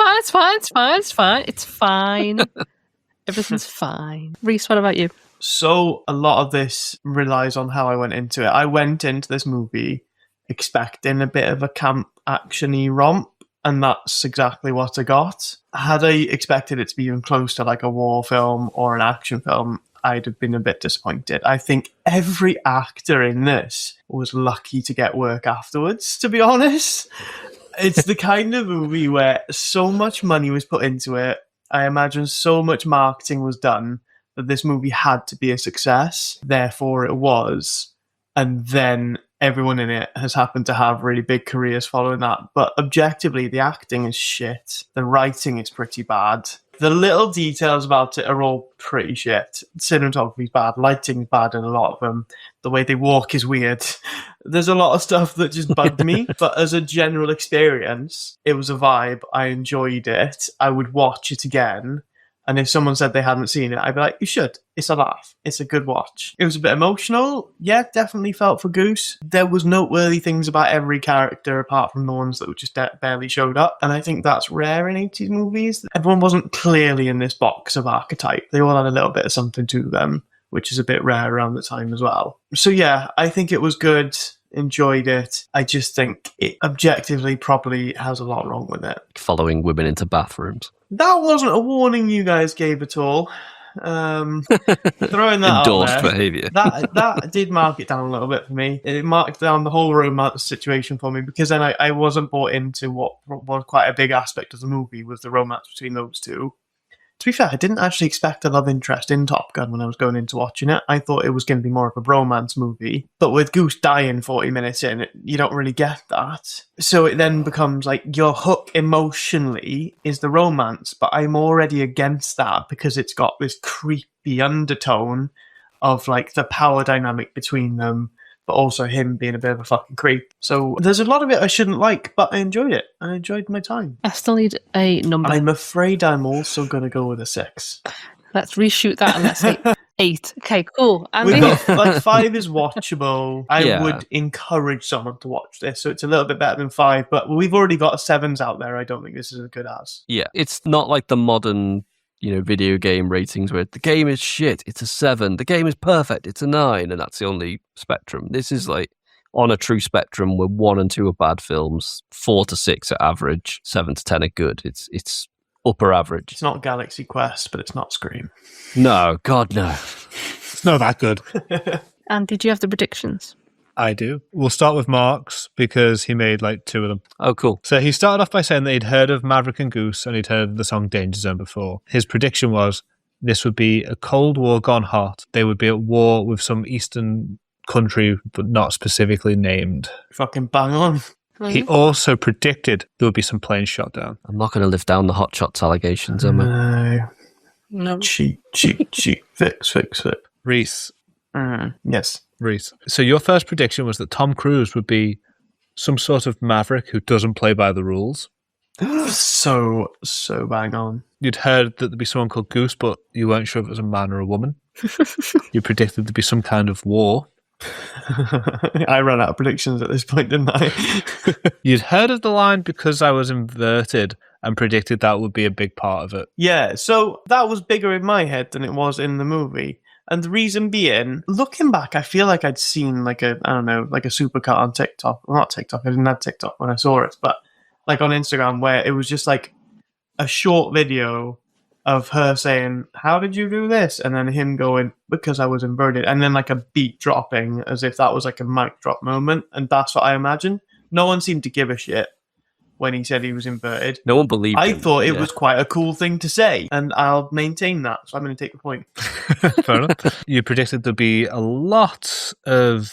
fine. Everything's fine. Rhys, what about you? So a lot of this relies on how I went into it. I went into this movie expecting a bit of a camp action-y romp, and that's exactly what I got. Had I expected it to be even close to like a war film or an action film, I'd have been a bit disappointed. I think every actor in this was lucky to get work afterwards, to be honest. It's the kind of movie where so much money was put into it. I imagine so much marketing was done that this movie had to be a success. Therefore, it was. And then everyone in it has happened to have really big careers following that. But objectively, the acting is shit. The writing is pretty bad. The little details about it are all pretty shit. Cinematography's bad. Lighting's bad in a lot of them. The way they walk is weird. There's a lot of stuff that just bugged me. But as a general experience, it was a vibe. I enjoyed it. I would watch it again. And if someone said they hadn't seen it, I'd be like, you should. It's a laugh. It's a good watch. It was a bit emotional. Yeah, definitely felt for Goose. There was noteworthy things about every character apart from the ones that just barely showed up. And I think that's rare in 80s movies. Everyone wasn't clearly in this box of archetype. They all had a little bit of something to them, which is a bit rare around the time as well. So yeah, I think it was good. Enjoyed it. I just think it objectively probably has a lot wrong with it. Following women into bathrooms. That wasn't a warning you guys gave at all. Throwing that Endorsed out there, behaviour. that did mark it down a little bit for me. It marked down the whole romance situation for me, because then I wasn't bought into what was quite a big aspect of the movie was the romance between those two. To be fair, I didn't actually expect a love interest in Top Gun when I was going into watching it. I thought it was going to be more of a bromance movie. But with Goose dying 40 minutes in, you don't really get that. So it then becomes like your hook emotionally is the romance, but I'm already against that because it's got this creepy undertone of like the power dynamic between them, but also him being a bit of a fucking creep. So there's a lot of it I shouldn't like, but I enjoyed it. I enjoyed my time. I still need a number. I'm afraid I'm also going to go with a 6. Let's reshoot that and let's say 8. Okay, cool. We've Andy? got, like 5 is watchable. I Yeah. would encourage someone to watch this, so it's a little bit better than 5. But we've already got 7s out there. I don't think this is as good as. Yeah, it's not like the modern, video game ratings where the game is shit, it's a 7. The game is perfect, it's a 9, and that's the only spectrum. This is like on a true spectrum where 1 and 2 are bad films, 4 to 6 are average, 7 to 10 are good. It's upper average. It's not Galaxy Quest, but it's not Scream. No, God, no. It's not that good. And did you have the predictions? I do. We'll start with Mark's because he made like 2 of them. Oh, cool. So he started off by saying that he'd heard of Maverick and Goose and he'd heard of the song Danger Zone before. His prediction was this would be a Cold War gone hot. They would be at war with some Eastern country, but not specifically named. Fucking bang on. He also predicted there would be some planes shot down. I'm not going to live down the hot shots allegations, am I? No. No. Cheat. Fix. Rhys. Yes. Rhys. So your first prediction was that Tom Cruise would be some sort of maverick who doesn't play by the rules. So bang on. You'd heard that there'd be someone called Goose, but you weren't sure if it was a man or a woman. You predicted there'd be some kind of war. I ran out of predictions at this point, didn't I? You'd heard of the line because I was inverted and predicted that would be a big part of it. Yeah, so that was bigger in my head than it was in the movie. And the reason being, looking back, I feel like I'd seen like a supercut on TikTok. Well, not TikTok, I didn't have TikTok when I saw it, but like on Instagram where it was just like a short video of her saying, how did you do this? And then him going, because I was inverted. And then like a beat dropping as if that was like a mic drop moment. And that's what I imagined. No one seemed to give a shit when he said he was inverted. No one believed I him. thought it was quite a cool thing to say, and I'll maintain that, so I'm going to take the point. Fair enough. You predicted there'd be a lot of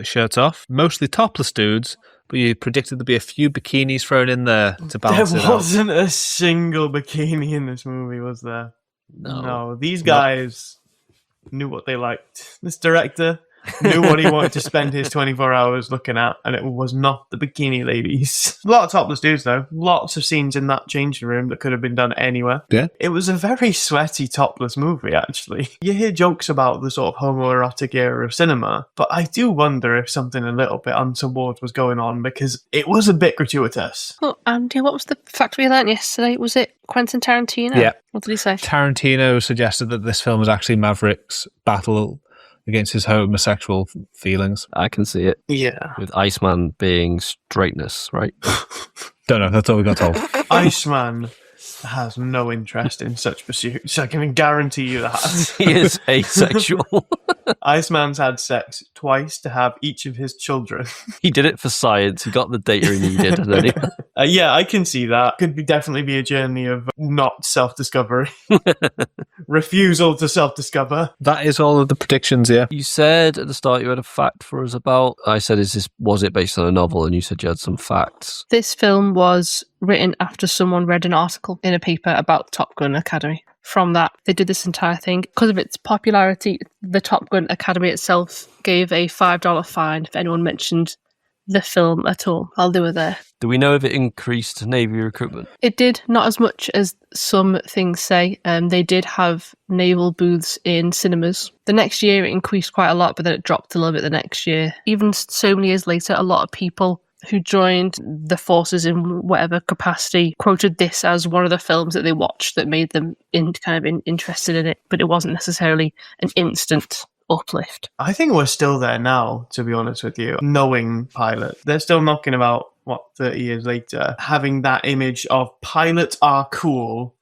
shirts off, mostly topless dudes, but you predicted there'd be a few bikinis thrown in there to balance it There out. wasn't a single bikini in this movie, was there? No, these guys knew what they liked. This director knew what he wanted to spend his 24 hours looking at, and it was not the bikini ladies. A lot of topless dudes, though. Lots of scenes in that changing room that could have been done anywhere. Yeah. It was a very sweaty, topless movie, actually. You hear jokes about the sort of homoerotic era of cinema, but I do wonder if something a little bit untoward was going on, because it was a bit gratuitous. Oh, Andy, what was the fact we learned yesterday? Was it Quentin Tarantino? Yeah. What did he say? Tarantino suggested that this film is actually Maverick's battle against his homosexual feelings. I can see it. Yeah. With Iceman being straightness, right? Don't know, that's all we got told. Iceman has no interest in such pursuits. I can guarantee you that. He is asexual. Iceman's had sex twice to have each of his children. He did it for science. He got the data he needed. And then Yeah, I can see that. Could definitely be a journey of not self-discovery. Refusal to self-discover. That is all of the predictions, yeah. You said at the start you had a fact for us about. I said, was it based on a novel? And you said you had some facts. This film was written after someone read an article in a paper about Top Gun Academy. From that, they did this entire thing. Because of its popularity, the Top Gun Academy itself gave a $5 fine if anyone mentioned the film at all while they were there. Do we know if it increased Navy recruitment? It did, not as much as some things say. They did have naval booths in cinemas. The next year it increased quite a lot, but then it dropped a little bit the next year. Even so many years later, a lot of people who joined the forces in whatever capacity quoted this as one of the films that they watched that made them interested in it, but it wasn't necessarily an instant uplift. I think we're still there now, to be honest with you. Knowing pilots, they're still knocking about, 30 years later, having that image of pilots are cool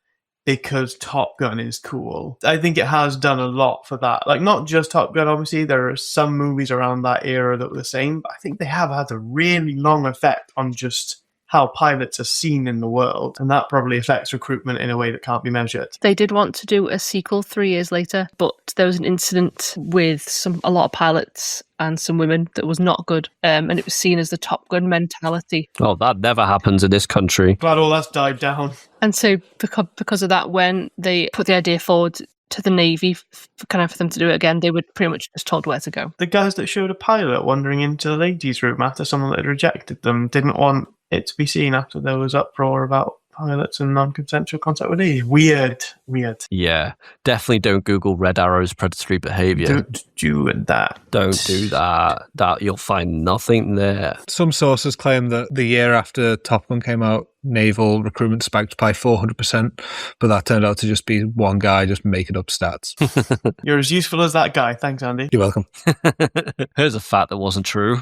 because Top Gun is cool. I think it has done a lot for that. Like, not just Top Gun, obviously. There are some movies around that era that were the same, but I think they have had a really long effect on just how pilots are seen in the world, and that probably affects recruitment in a way that can't be measured. They did want to do a sequel 3 years later, but there was an incident with a lot of pilots and some women that was not good, and it was seen as the Top Gun mentality. Oh, that never happens in this country. Glad all that's died down. And so because of that, when they put the idea forward to the Navy for them to do it again, they were pretty much just told where to go. The guys that showed a pilot wandering into the ladies' room after someone that had rejected them didn't want it to be seen after there was uproar about pilots and non-consensual contact with ladies. Weird. Yeah, definitely don't Google Red Arrow's predatory behaviour. Don't do that. Don't do that. That you'll find nothing there. Some sources claim that the year after Top Gun came out, naval recruitment spiked by 400%, but that turned out to just be one guy just making up stats. You're as useful as that guy. Thanks, Andy. You're welcome. Here's a fact that wasn't true.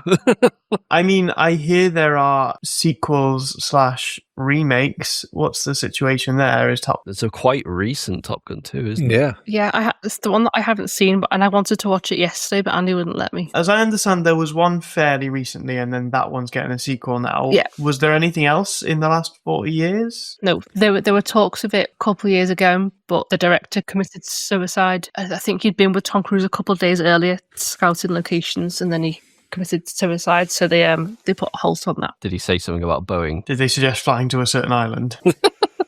I mean, I hear there are sequels / remakes. What's the situation there? It's a quite recent Top Gun 2, isn't it? Yeah. Yeah, it's the one that I haven't seen, and I wanted to watch it yesterday, but Andy wouldn't let me. As I understand, there was one fairly recently, and then that one's getting a sequel now. Yeah. Was there anything else in the last 40 years? No, there were talks of it a couple of years ago, but the director committed suicide. I think he'd been with Tom Cruise a couple of days earlier, scouting locations, and then he committed suicide, so they put a halt on that. Did he say something about Boeing? Did they suggest flying to a certain island?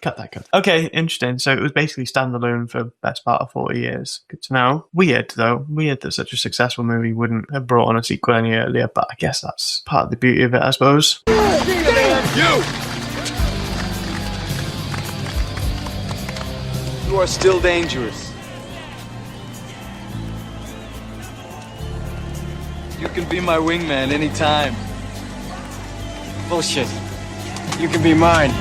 Cut. Okay, interesting. So it was basically standalone for the best part of 40 years. Good to know. Weird, though. Weird that such a successful movie wouldn't have brought on a sequel any earlier, but I guess that's part of the beauty of it, I suppose. You are still dangerous. You can be my wingman anytime. Bullshit. You can be mine.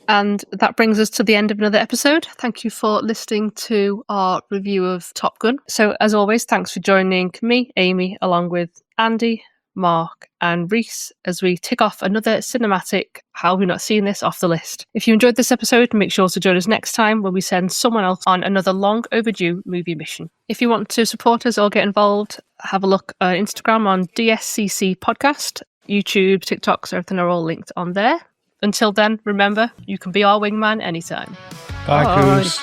And that brings us to the end of another episode. Thank you for listening to our review of Top Gun. So, as always, thanks for joining me, Amy, along with Andy, Mark and Rhys as we tick off another cinematic How Have We Not Seen This off the list. If you enjoyed this episode, make sure to join us next time when we send someone else on another long overdue movie mission. If you want to support us or get involved, have a look on Instagram on DSCC Podcast, YouTube, TikToks, everything are all linked on there. Until then, remember, you can be our wingman anytime. Bye, Cruise.